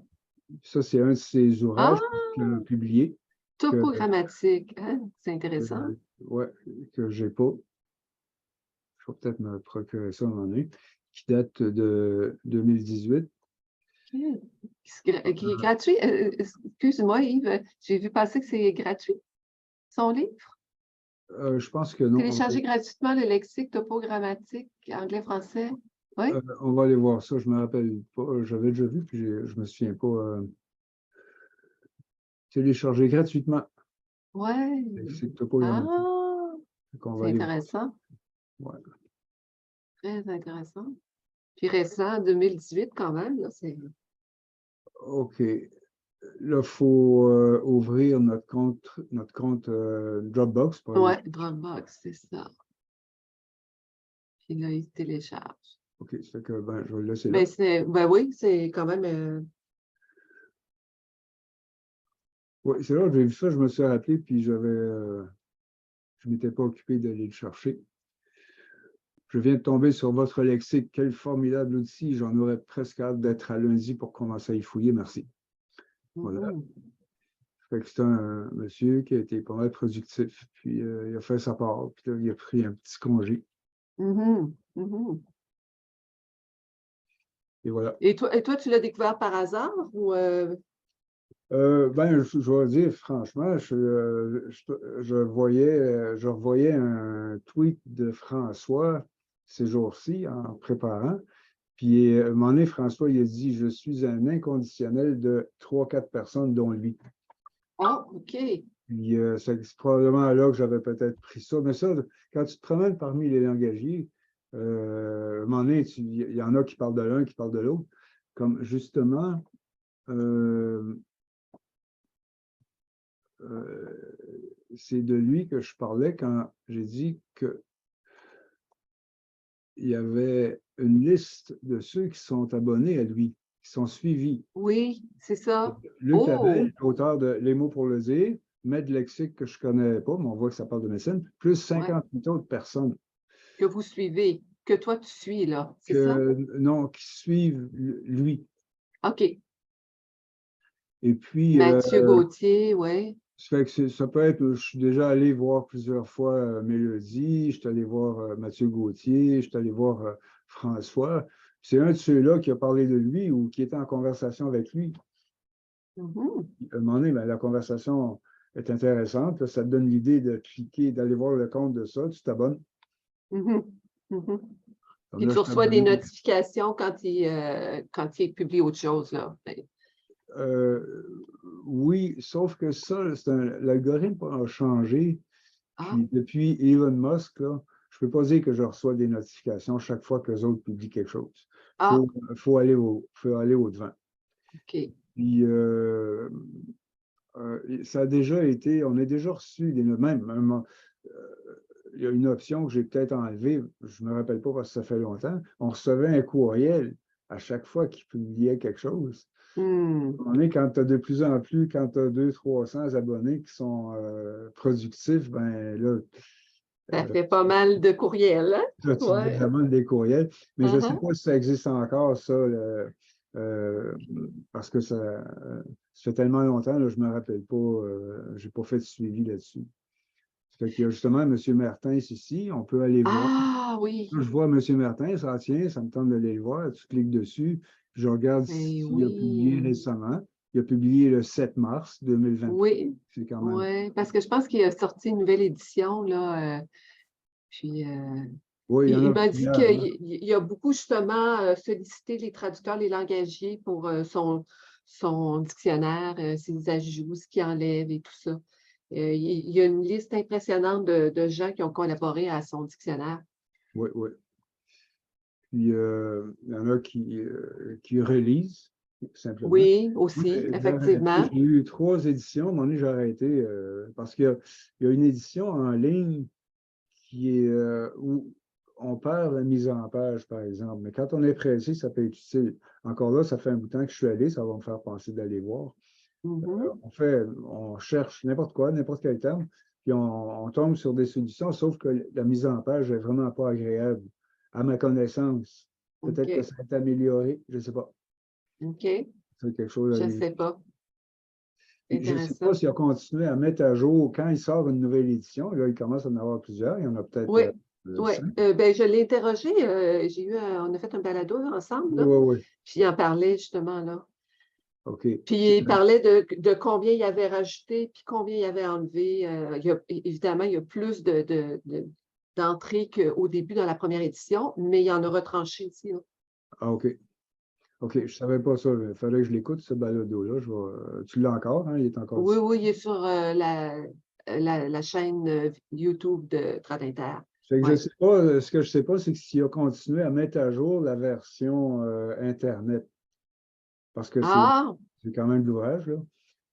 B: Ça, c'est un de ses ouvrages qu'il a publié.
A: Topogrammatique, hein? C'est intéressant.
B: Oui, que je n'ai pas. Je vais peut-être me procurer ça un moment donné, qui date de 2018.
A: Qui est gratuit. Excuse-moi, Yves, j'ai vu passer que c'est gratuit, son livre.
B: Je pense que non.
A: Télécharger gratuitement le lexique topogrammatique anglais-français. Oui.
B: On va aller voir ça. Je ne me rappelle pas. J'avais déjà vu, puis je ne me souviens pas. Télécharger gratuitement.
A: Oui.
B: Lexique topogrammatique.
A: Ah, c'est intéressant.
B: Ouais.
A: Très intéressant. Puis récent, 2018 quand même. Là,
B: OK. là, il faut ouvrir notre compte Dropbox.
A: Ouais, Dropbox, c'est ça. Puis là, il se télécharge.
B: OK, ça fait que ben, je vais le laisser là.
A: Mais ben oui, c'est quand même.
B: Oui, c'est là que j'ai vu ça, je me suis rappelé, puis je ne m'étais pas occupé d'aller le chercher. Je viens de tomber sur votre lexique. Quel formidable outil. J'en aurais presque hâte d'être à lundi pour commencer à y fouiller. Merci. Voilà. Fait que c'est un monsieur qui a été pas mal productif, puis il a fait sa part, puis là, il a pris un petit congé. Et voilà.
A: Et toi, tu l'as découvert par hasard ou
B: Ben, je dois dire, franchement, je revoyais un tweet de François ces jours-ci en préparant. Puis, à un moment donné, François, il a dit, je suis un inconditionnel de 3-4 personnes, dont lui.
A: Ah, OK.
B: Puis, c'est probablement là que j'avais peut-être pris ça. Mais ça, quand tu te promènes parmi les langagiers, à un moment donné, il y en a qui parlent de l'un, qui parlent de l'autre. Comme justement, c'est de lui que je parlais quand j'ai dit qu'il y avait une liste de ceux qui sont abonnés à lui, qui sont suivis.
A: Oui, c'est ça.
B: Luc
A: Oh,
B: Havel, auteur de Les mots pour le dire, Maître lexique que je ne connais pas, mais on voit que ça parle de médecine, plus
A: ouais,
B: 58 autres personnes
A: que vous suivez, que toi, tu suis, là. C'est ça?
B: non, qui suivent lui.
A: OK.
B: Et puis,
A: Mathieu Gauthier, oui.
B: ça fait que ça peut être, je suis déjà allé voir plusieurs fois Mélodie, je suis allé voir Mathieu Gauthier, je suis allé voir François. C'est un de ceux-là qui a parlé de lui ou qui était en conversation avec lui. À un moment donné, ben, la conversation est intéressante. Là, ça te donne l'idée de cliquer, d'aller voir le compte de ça, tu t'abonnes.
A: Mhm. Mhm.
B: Comme
A: Puis
B: là,
A: tu
B: je suis
A: reçois des
B: abonné.
A: notifications quand il publie autre chose, là.
B: Euh, oui, sauf que ça, l'algorithme a changé.
A: Ah,
B: Puis depuis Elon Musk, là, je ne peux pas dire que je reçois des notifications chaque fois que les autres publient quelque chose. Il
A: ah,
B: faut aller au-devant.
A: OK.
B: Puis ça a déjà été, on a déjà reçu des même. Il y a une option que j'ai peut-être enlevée, je ne me rappelle pas parce que ça fait longtemps. On recevait un courriel à chaque fois qu'il publiait quelque chose.
A: Hmm.
B: On est quand tu as de plus en plus, quand tu as 200-300 abonnés qui sont productifs, ben là,
A: Ça fait pas mal de courriels, hein?
B: là, tu te
A: Ouais.
B: demandes des courriels. Mais je ne sais
A: Uh-huh.
B: pas si ça existe encore, ça, parce que ça fait tellement longtemps, là, je ne me rappelle pas, je n'ai pas fait de suivi là-dessus. Fait qu'il y a justement M. Martin ici, on peut aller voir.
A: Ah oui,
B: Quand je vois M. Martin, ça tient, ça me tente d'aller le voir. Tu cliques dessus, je regarde
A: ben
B: s'il a publié
A: oui.
B: récemment. Il a publié le 7 mars 2023.
A: Oui,
B: C'est quand même.
A: oui, parce que je pense qu'il a sorti une nouvelle édition, là. Puis
B: Oui, il y en
A: il
B: a
A: m'a dit
B: plusieurs, hein.
A: qu'il a beaucoup justement sollicité les traducteurs, les langagiers pour son dictionnaire, ses ajouts, ce qu'il enlève et tout ça. Il y a une liste impressionnante de gens qui ont collaboré à son dictionnaire.
B: Oui, oui. Puis il y en a qui relisent, simplement.
A: Oui,
B: Moi,
A: aussi,
B: j'ai arrêté,
A: effectivement.
B: j'ai eu 3 éditions. À un moment donné, j'ai arrêté parce qu'il y a une édition en ligne qui est où on perd la mise en page, par exemple. Mais quand on est pressé, ça peut être utile. Encore là, ça fait un bout de temps que je suis allé, ça va me faire penser d'aller voir.
A: Mhm.
B: On cherche n'importe quoi, n'importe quel terme, puis on tombe sur des solutions, sauf que la mise en page n'est vraiment pas agréable, à ma connaissance. Peut-être que
A: OK.
B: ça va être amélioré, je ne sais pas.
A: OK.
B: C'est quelque chose à
A: Je ne
B: vérifier.
A: sais pas.
B: Je ne sais pas
A: Intéressant.
B: s'il a continué à mettre à jour quand il sort une nouvelle édition. Là, il commence à en avoir plusieurs. Il y en a peut-être
A: Oui, oui.
B: 5.
A: Ben, je l'ai interrogé. On a fait un balado ensemble,
B: Oui,
A: là.
B: oui, oui.
A: Puis il en parlait justement, là.
B: OK.
A: Puis il parlait de combien il avait rajouté, puis combien il avait enlevé. Évidemment, il y a plus d'entrées qu'au début dans la première édition, mais il y en a retranché aussi, là.
B: Ah, OK. OK. Je ne savais pas ça. Il fallait que je l'écoute, ce balado-là. Tu l'as encore, hein? Il est encore
A: Oui,
B: disponible.
A: oui, il est sur la chaîne YouTube de Inter.
B: Fait que je
A: Oui.
B: sais pas, ce que je ne sais pas, c'est que s'il a continué à mettre à jour la version Internet. Parce que
A: Ah!
B: c'est quand même de l'ouvrage, là.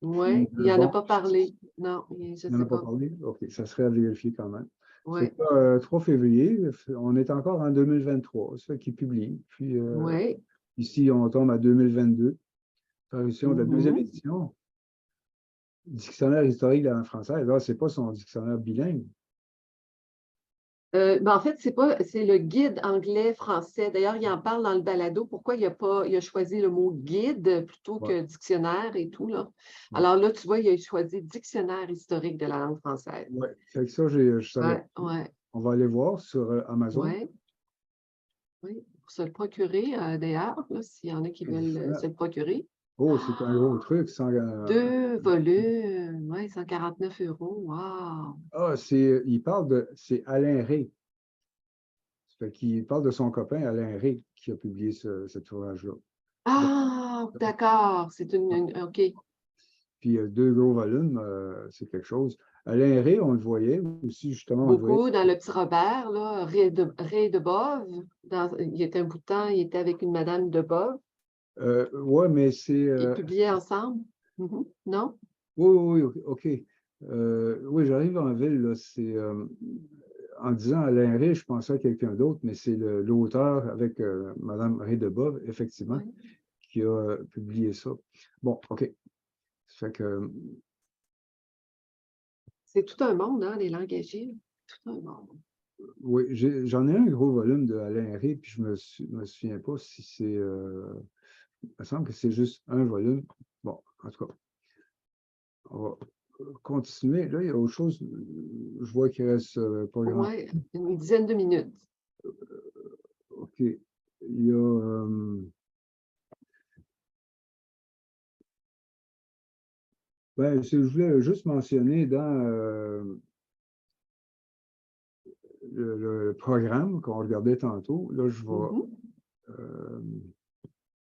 A: Oui, il n'en a
B: Bon,
A: pas parlé. Non, je ne
B: il n'en a
A: sais
B: pas
A: pas.
B: parlé? OK, ça serait à vérifier quand même.
A: Oui,
B: C'est ça, 3 février, on est encore en 2023, ça fait qu'il publie. Puis
A: oui.
B: ici, on tombe à 2022, parution de la deuxième
A: Mhm.
B: édition. Dictionnaire historique de la langue française. Là, c'est pas son dictionnaire bilingue.
A: Ben, en fait, c'est le guide anglais-français. D'ailleurs, il en parle dans le balado. Pourquoi il a choisi le mot guide plutôt
B: Ouais,
A: que dictionnaire et tout, là.
B: ouais.
A: Alors là, tu vois, il a choisi dictionnaire historique de la langue française.
B: Ouais. Fait que ça, je savais
A: Ouais,
B: pas.
A: ouais,
B: On va aller voir sur Amazon.
A: ouais, oui. Pour se le procurer, d'ailleurs, là, s'il y en a qui veulent se le procurer.
B: Oh, c'est un gros truc.
A: Deux volumes, ouais, 149 €. Wow!
B: Ah, il parle c'est Alain Ré. Ça fait qu'il parle de son copain Alain Ré qui a publié cet ouvrage-là. Donc,
A: Ah, d'accord. C'est OK.
B: puis 2 gros volumes, c'est quelque chose. Alain Ré, on le voyait aussi, justement, on le voyait.
A: Beaucoup dans le petit Robert, là, Ré de Bove. Il était un bout de temps, il était avec une madame de Bove.
B: Ouais, mais c'est.
A: Ils publiaient ensemble. Mhm. Non?
B: Oui, oui, oui, OK. Oui, j'arrive en ville, là, en disant Alain Ré, je pensais à quelqu'un d'autre, mais c'est l'auteur avec Mme Ré de Bove, effectivement,
A: Oui.
B: qui a publié ça. Bon, OK. Ça fait que,
A: C'est tout un monde, hein, les langues agiles. Tout un monde.
B: oui, j'en ai un gros volume de Alain Ré, puis je me souviens pas si c'est. Il me semble que c'est juste un volume. Bon, en tout cas, on va continuer. Là, il y a autre chose. Je vois qu'il reste pas grand.
A: Oui, une dizaine de minutes.
B: OK. Il y a. Ben, je voulais juste mentionner dans le programme qu'on regardait tantôt, là, je vais
A: Mhm.
B: euh,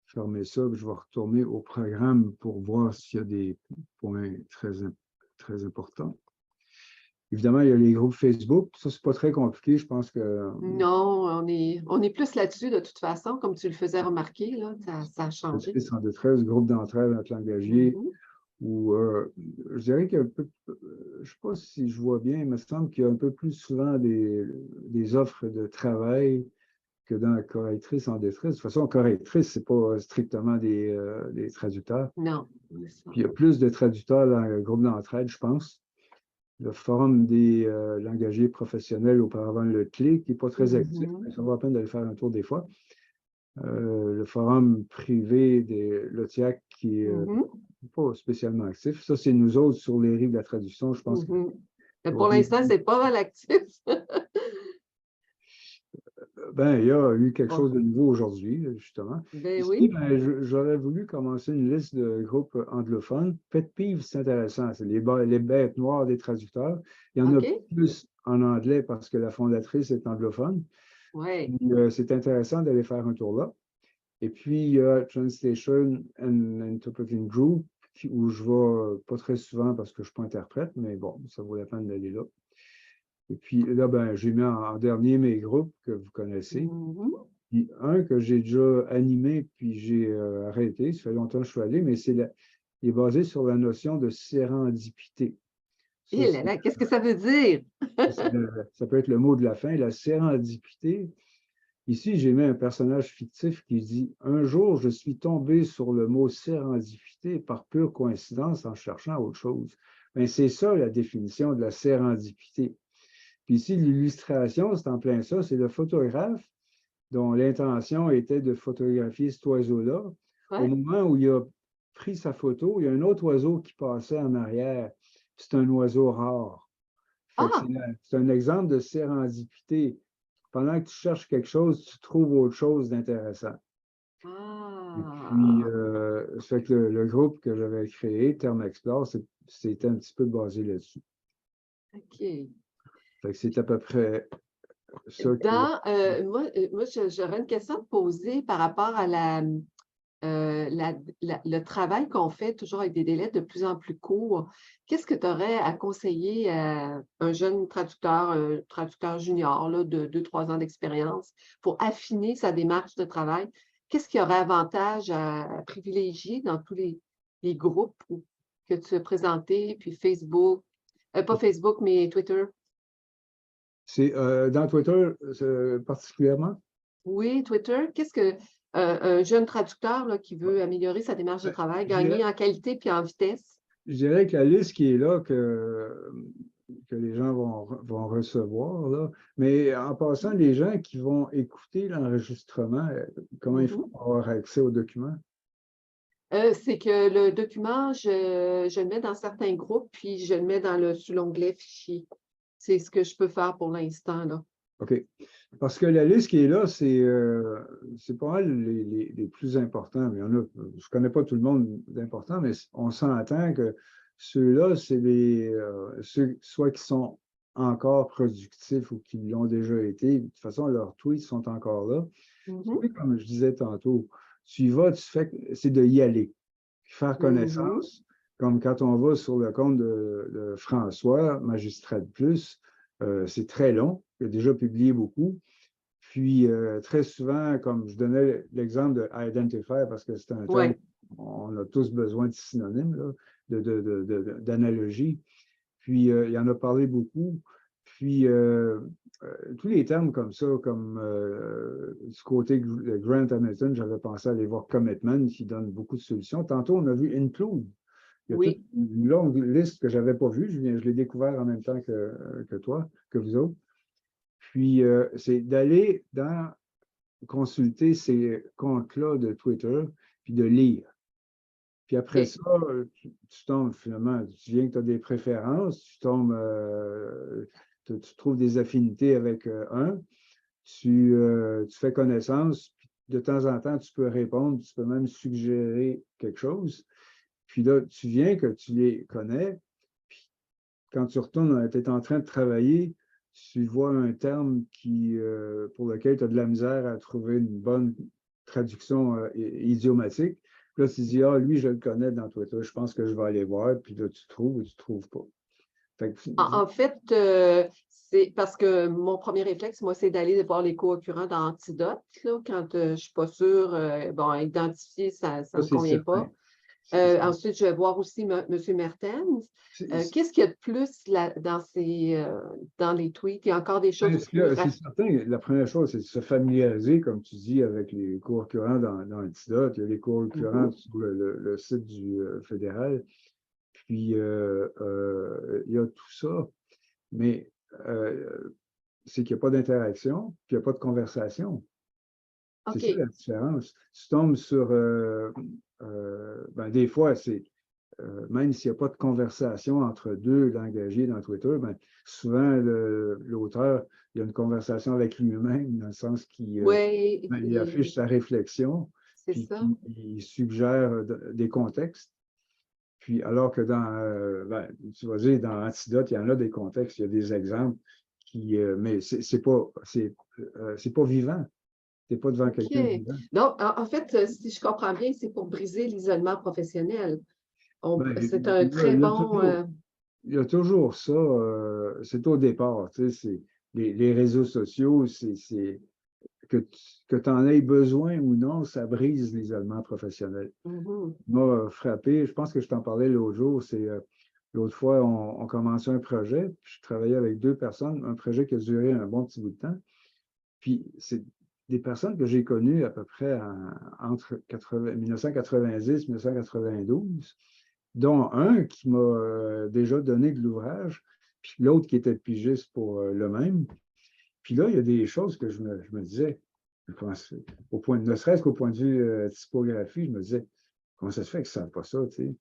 B: fermer ça, puis je vais retourner au programme pour voir s'il y a des points très importants. Évidemment, il y a les groupes Facebook. Ça, c'est pas très compliqué. Je pense que
A: Non, on est plus là-dessus de toute façon, comme tu le faisais remarquer, là, ça a changé.
B: Traductrices en détresse, groupe d'entraide entre langagiers,
A: Mhm.
B: ou je dirais qu'il y a un peu, je ne sais pas si je vois bien, il me semble qu'il y a un peu plus souvent des offres de travail que dans correctrices en détresse. De toute façon, correctrice, ce n'est pas strictement des traducteurs.
A: Non, c'est ça.
B: Puis il y a plus de traducteurs dans le groupe d'entraide, je pense. Le Forum des langagiers professionnels, auparavant le CLIC, qui n'est pas très actif,
A: Mhm.
B: mais ça vaut la peine d'aller faire un tour des fois. Le forum privé des l'OTIAC qui n'est
A: Mhm.
B: pas spécialement actif. Ça, c'est nous autres sur les rives de la traduction. Je pense que
A: Mhm. Mais pour l'instant, c'est pas mal actif.
B: ben, il y a eu quelque
A: Bon,
B: chose de nouveau aujourd'hui, justement.
A: ben
B: Ici,
A: oui.
B: ben, j'aurais voulu commencer une liste de groupes anglophones. Pet peeve, c'est intéressant. C'est les bêtes noires des traducteurs. Il y en a
A: OK?
B: plus en anglais parce que la fondatrice est anglophone.
A: Oui.
B: C'est intéressant d'aller faire un tour là. Et puis, il y a Translation and Interpreting Group, où je vais pas très souvent parce que je ne suis pas interprète, mais bon, ça vaut la peine d'aller là. Et puis là, ben, j'ai mis en dernier mes groupes que vous connaissez.
A: Mhm.
B: Puis un que j'ai déjà animé, puis j'ai arrêté, ça fait longtemps que je suis allé, mais il est basé sur la notion de sérendipité. Ça,
A: Eh là là, qu'est-ce que ça veut dire?
B: ça peut être le mot de la fin, la sérendipité. Ici, j'ai mis un personnage fictif qui dit un jour, je suis tombé sur le mot sérendipité par pure coïncidence en cherchant autre chose. Ben, c'est ça la définition de la sérendipité. Puis ici, l'illustration, c'est en plein ça, c'est le photographe dont l'intention était de photographier cet oiseau-là. Au
A: Ouais.
B: moment où il a pris sa photo, il y a un autre oiseau qui passait en arrière. C'est un oiseau rare. Fait que
A: Ah!
B: c'est un exemple de sérendipité. Pendant que tu cherches quelque chose, tu trouves autre chose d'intéressant. Et puis,
A: Ah!
B: ça fait que le groupe que j'avais créé, Terme Explore, c'était un petit peu basé là-dessus.
A: OK.
B: Fait que c'est à peu près ça que.
A: Moi, j'aurais une question à te poser par rapport à le travail qu'on fait toujours avec des délais de plus en plus courts. Qu'est-ce que tu aurais à conseiller à un jeune traducteur, un traducteur junior là, de 2-3 ans d'expérience pour affiner sa démarche de travail? Qu'est-ce qu'il y aurait avantage à privilégier dans tous les les groupes que tu as présentés, puis Facebook, pas Facebook, mais Twitter?
B: C'est dans Twitter particulièrement?
A: Oui, Twitter. Qu'est-ce que un jeune traducteur là, qui veut améliorer sa démarche de
B: Ben,
A: travail,
B: je dirais,
A: gagner en qualité puis en vitesse?
B: je dirais que la liste qui est là, que les gens vont recevoir, là, mais en passant, les gens qui vont écouter l'enregistrement, comment ils font
A: Mhm.
B: pour avoir accès aux documents?
A: C'est que le document, je le mets dans certains groupes, puis je le mets sous l'onglet Fichier. C'est ce que je peux faire pour l'instant, là.
B: OK. Parce que la liste qui est là, c'est pas mal les plus importants. Mais il y en a, je ne connais pas tout le monde d'important, mais on s'entend que ceux-là, c'est ceux soit qui sont encore productifs ou qui l'ont déjà été. De toute façon, leurs tweets sont encore là.
A: Mhm.
B: Puis, comme je disais tantôt, tu y vas, c'est de y aller, faire
A: Mhm.
B: connaissance, comme quand on va sur le compte de François, magistrat de plus, c'est très long, il a déjà publié beaucoup. Puis, très souvent, comme je donnais l'exemple de identifier, parce que c'est un terme,
A: Ouais.
B: on a tous besoin de synonymes, là, d'analogie. Puis, il en a parlé beaucoup. Puis, tous les termes comme ça, comme du côté de Grant Hamilton, j'avais pensé aller voir Commitment, qui donne beaucoup de solutions. Tantôt, on a vu Include. Il y a toute
A: Oui.
B: une longue liste que je n'avais pas vue. Je l'ai découvert en même temps que toi, que vous autres. Puis, c'est d'aller consulter ces comptes-là de Twitter, puis de lire. Puis après
A: OK.
B: ça, tu tombes finalement, tu viens que tu as des préférences, tu tombes, tu trouves des affinités avec un, tu fais connaissance, puis de temps en temps, tu peux répondre, tu peux même suggérer quelque chose. Puis là, tu viens que tu les connais, puis quand tu retournes, tu es en train de travailler, tu vois un terme pour lequel tu as de la misère à trouver une bonne traduction idiomatique. Puis là, tu dis, ah, lui, je le connais dans Twitter, je pense que je vais aller voir. Puis là, tu trouves ou tu ne trouves pas. Fait que,
A: En fait, c'est parce que mon premier réflexe, moi, c'est d'aller voir les co-occurrents dans Antidote, là, quand je ne suis pas sûre, bon, identifier, ça
B: ça,
A: ne me
B: c'est
A: convient
B: certain.
A: pas. Ensuite, je vais voir aussi M. Mertens. Qu'est-ce qu'il y a de plus dans les tweets? Il y a encore des choses plus
B: C'est certain, la première chose, c'est de se familiariser, comme tu dis, avec les cours courants dans Antidote. Il y a les cours courants
A: Mhm.
B: sur le site du fédéral. Puis, il y a tout ça. Mais c'est qu'il n'y a pas d'interaction, puis il n'y a pas de conversation. C'est ça
A: OK.
B: la différence. Tu tombes sur, ben, des fois, même s'il n'y a pas de conversation entre deux langagiers dans Twitter, ben, souvent l'auteur, il y a une conversation avec lui-même, dans le sens qu'il
A: Oui,
B: ben, il affiche sa réflexion,
A: c'est
B: puis
A: ça.
B: il suggère des contextes. Puis alors que ben, tu vas dire, dans Antidote, il y en a des contextes, il y a des exemples mais c'est pas vivant. Tu n'es pas devant
A: OK.
B: quelqu'un de vivant.
A: Donc, en fait, si je comprends bien, c'est pour briser l'isolement professionnel.
B: Ben,
A: C'est un très
B: il y a
A: bon.
B: toujours, il y a toujours ça, c'est au départ, tu sais, les réseaux sociaux, que tu en aies besoin ou non, ça brise l'isolement professionnel.
A: Mhm.
B: M'a frappé, je pense que je t'en parlais l'autre jour, l'autre fois, on commençait un projet, puis je travaillais avec deux personnes, un projet qui a duré un bon petit bout de temps, puis c'est des personnes que j'ai connues à peu près entre 1990 et 1992, dont un qui m'a déjà donné de l'ouvrage, puis l'autre qui était pigiste pour le même. Puis là, il y a des choses que je me disais, ne serait-ce qu'au point de vue typographie, je me disais, comment ça se fait qu'ils ne savent pas ça, tu sais?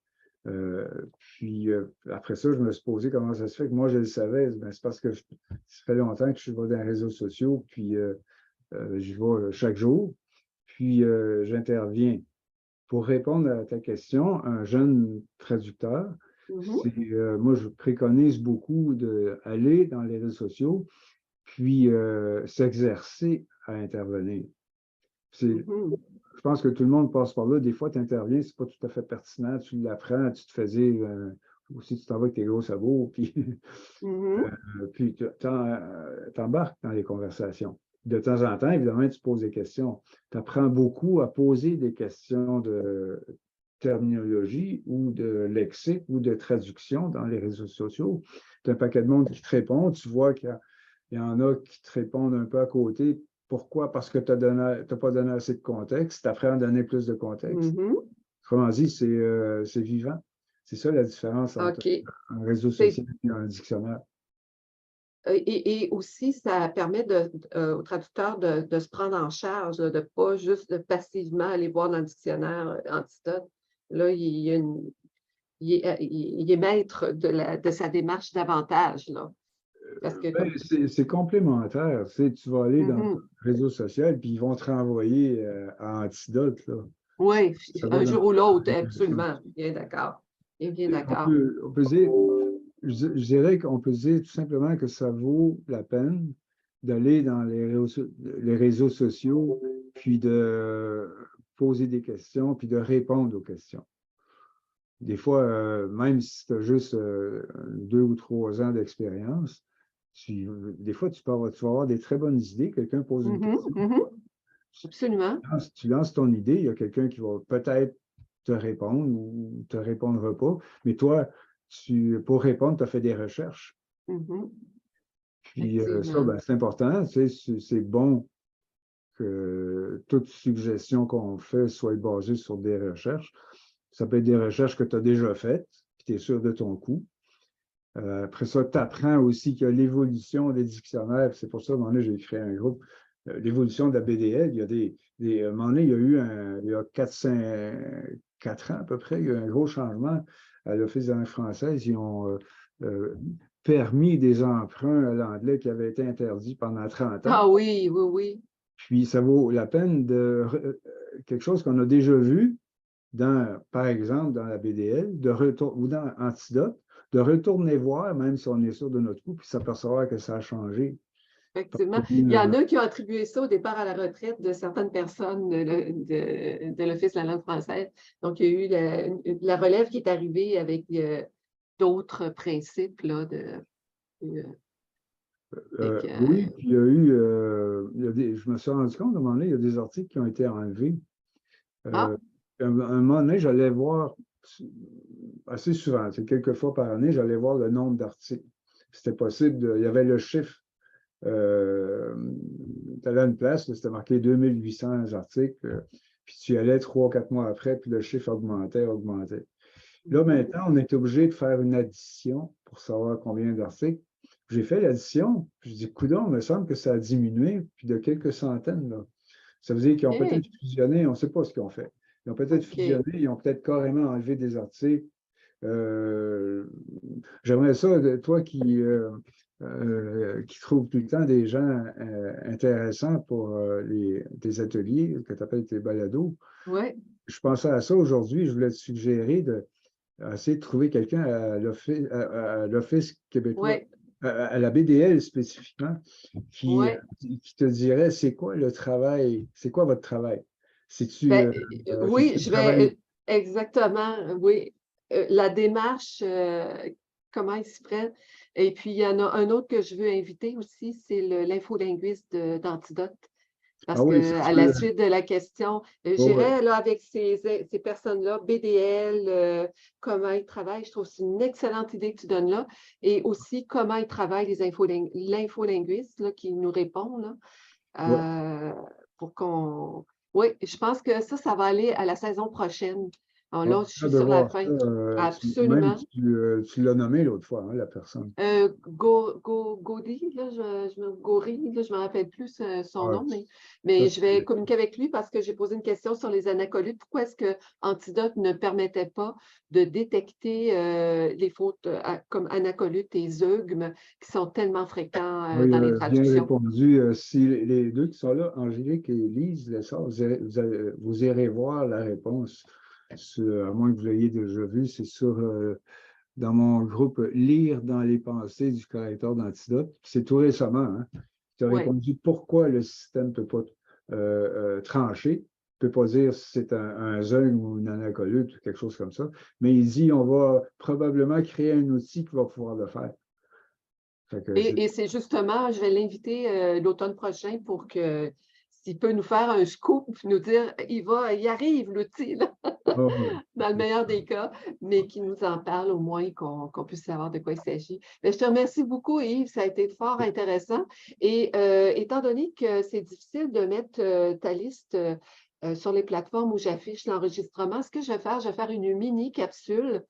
B: Puis après ça, je me suis posé comment ça se fait que moi, je le savais. Ben, c'est parce que ça fait longtemps que je suis dans les réseaux sociaux, puis j'y vais chaque jour, puis j'interviens. Pour répondre à ta question, un jeune traducteur,
A: Mhm.
B: moi, je préconise beaucoup d'aller dans les réseaux sociaux, puis s'exercer à intervenir.
A: Mhm.
B: Je pense que tout le monde passe par là. Des fois, tu interviens, c'est pas tout à fait pertinent, tu l'apprends, tu te fais dire, aussi tu t'en vas avec tes gros sabots, puis,
A: Mhm.
B: puis tu embarques dans les conversations. De temps en temps, évidemment, tu poses des questions. Tu apprends beaucoup à poser des questions terminologie ou de lexique ou de traduction dans les réseaux sociaux. Tu as un paquet de monde qui te répond, tu vois qu'il y en a qui te répondent un peu à côté. Pourquoi? Parce que tu n'as pas donné assez de contexte, tu apprends à donner plus de contexte.
A: Mhm.
B: Autrement dit, c'est vivant. C'est ça la différence entre
A: OK.
B: un réseau social et un dictionnaire.
A: Et aussi, ça permet aux traducteurs de se prendre en charge, là, de ne pas juste passivement aller voir dans le dictionnaire Antidote. Là, il est maître de sa démarche davantage, là. Parce que
B: Ben,
A: comme...
B: c'est complémentaire. Tu vas aller dans ton
A: Mhm.
B: réseau social, puis ils vont te renvoyer à Antidote, là.
A: Oui,
B: Ça va
A: un
B: dans
A: jour ou l'autre, absolument. Bien d'accord. Bien d'accord.
B: on peut dire, je dirais qu'on peut dire tout simplement que ça vaut la peine d'aller dans les réseaux sociaux, puis de poser des questions, puis de répondre aux questions. Des fois, même si tu as juste 2 ou 3 ans d'expérience, des fois, tu vas avoir des très bonnes idées. Quelqu'un pose une
A: Mhm,
B: question.
A: mhm. Absolument.
B: Tu lances ton idée, il y a quelqu'un qui va peut-être te répondre ou ne te répondra pas. Mais toi, pour répondre, tu as fait des recherches.
A: Mhm.
B: Puis ça,
A: Effectivement.
B: ben, c'est important. C'est bon que toute suggestion qu'on fait soit basée sur des recherches. Ça peut être des recherches que tu as déjà faites, puis tu es sûr de ton coup. Après ça, tu apprends aussi qu'il y a l'évolution des dictionnaires. C'est pour ça, à un moment donné, j'ai créé un groupe. L'évolution de la BDL, à un moment donné, il y a 4 ans à peu près, il y a eu un gros changement à l'Office de la langue française. Ils ont permis des emprunts à l'anglais qui avaient été interdits pendant 30 ans.
A: Ah oui, oui, oui.
B: Puis ça vaut la peine quelque chose qu'on a déjà vu par exemple, dans la BDL, ou dans Antidote, de retourner voir, même si on est sûr de notre coup, puis s'apercevoir que ça a changé.
A: Effectivement. Il y en a qui ont attribué ça au départ à la retraite de certaines personnes de l'Office de la langue française. Donc, il y a eu la relève qui est arrivée avec d'autres principes là,
B: Oui, puis il y a eu, je me suis rendu compte, à un moment donné, il y a des articles qui ont été enlevés.
A: ah,
B: Un moment donné, j'allais voir assez souvent, c'est quelques fois par année, j'allais voir le nombre d'articles. C'était possible, il y avait le chiffre. Tu allais à une place, c'était marqué 2800 articles, puis tu y allais 3 ou 4 mois après, puis le chiffre augmentait, augmentait. Là, maintenant, on est obligé de faire une addition pour savoir combien d'articles. J'ai fait l'addition, puis je dis, coudonc, il me semble que ça a diminué, puis de quelques centaines, là. Ça veut dire qu'ils ont peut-être
A: OK,
B: fusionné, on ne sait pas ce qu'ils ont fait. Ils ont peut-être
A: OK.
B: fusionné, ils ont peut-être carrément enlevé des articles. J'aimerais ça, toi qui trouve tout le temps des gens intéressants pour tes ateliers que tu appelles tes balados.
A: Ouais,
B: Je pensais à ça aujourd'hui. Je voulais te suggérer d'essayer de trouver quelqu'un à l'Office québécois,
A: ouais,
B: à la BDL spécifiquement,
A: ouais.
B: qui te dirait c'est quoi le travail, c'est quoi votre travail?
A: Ben, oui,
B: C'est-tu le
A: je vais
B: travail?
A: exactement, oui. La démarche, comment ils s'y prennent. Et puis, il y en a un autre que je veux inviter aussi, c'est l'infolinguiste d'Antidote.
B: Ah
A: Parce
B: oui, ça,
A: qu'à la suite de la question,
B: oh, ouais.
A: j'irais là avec ces personnes-là, BDL, comment ils travaillent. Je trouve que c'est une excellente idée que tu donnes là. Et aussi comment ils travaillent l'infolinguiste là, qui nous répond là,
B: Ouais.
A: euh, pour qu'on. Oui, je pense que ça va aller à la saison prochaine. Alors
B: Ah,
A: là, je
B: j'ai hâte
A: suis
B: de
A: sur la
B: voir ça.
A: fin.
B: Même
A: Absolument.
B: tu l'as nommé l'autre fois, hein, la personne.
A: Gaudi, là, Gori, là, je ne me rappelle plus son
B: Ah,
A: nom,
B: ça,
A: mais je vais communiquer avec lui parce que j'ai posé une question sur les anacolutes. Pourquoi est-ce que Antidote ne permettait pas de détecter les fautes comme anacolutes et zeugmes qui sont tellement fréquents
B: oui,
A: dans les
B: bien
A: traductions?
B: répondu. Si les deux qui sont là, Angélique et Lise Lessard, vous irez voir la réponse. À moins que vous l'ayez déjà vu, c'est dans mon groupe Lire dans les pensées du correcteur d'antidote. C'est tout récemment, hein. Tu as
A: Oui.
B: répondu pourquoi le système ne peut pas trancher. Il ne peut pas dire si c'est un zeugme ou une anacolute ou quelque chose comme ça. Mais il dit on va probablement créer un outil qui va pouvoir le faire. Fait que
A: Et c'est justement, je vais l'inviter l'automne prochain pour que s'il peut nous faire un scoop, nous dire il arrive l'outil, là. dans le meilleur des cas, mais qui nous en parle au moins, qu'on puisse savoir de quoi il s'agit. Mais je te remercie beaucoup, Yves, ça a été fort intéressant. Et étant donné que c'est difficile de mettre ta liste sur les plateformes où j'affiche l'enregistrement, ce que je vais faire une mini capsule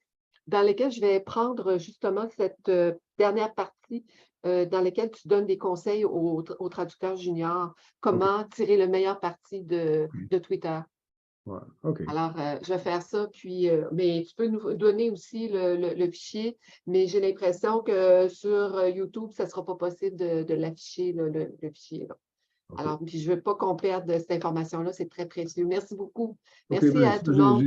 A: dans laquelle je vais prendre justement cette dernière partie dans laquelle tu donnes des conseils aux traducteurs juniors, comment tirer le meilleur parti de Twitter.
B: Ouais, OK.
A: Alors, je vais faire ça, puis, mais tu peux nous donner aussi le fichier, mais j'ai l'impression que sur YouTube, ça ne sera pas possible de l'afficher, le fichier. Là.
B: OK.
A: Alors, puis je ne veux pas qu'on perde cette information-là, c'est très précieux. Merci beaucoup.
B: OK,
A: Merci à tout le monde.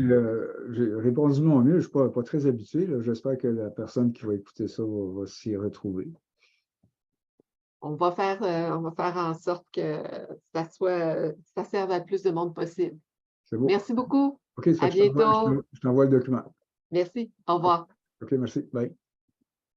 B: j'ai répondu mon mieux, je ne suis pas très habitué. J'espère que la personne qui va écouter ça va s'y retrouver.
A: On va faire en sorte que ça serve à le plus de monde possible.
B: C'est beau.
A: Merci beaucoup.
B: OK,
A: À bientôt.
B: je t'envoie le document.
A: Merci. Au revoir.
B: OK, merci. Bye.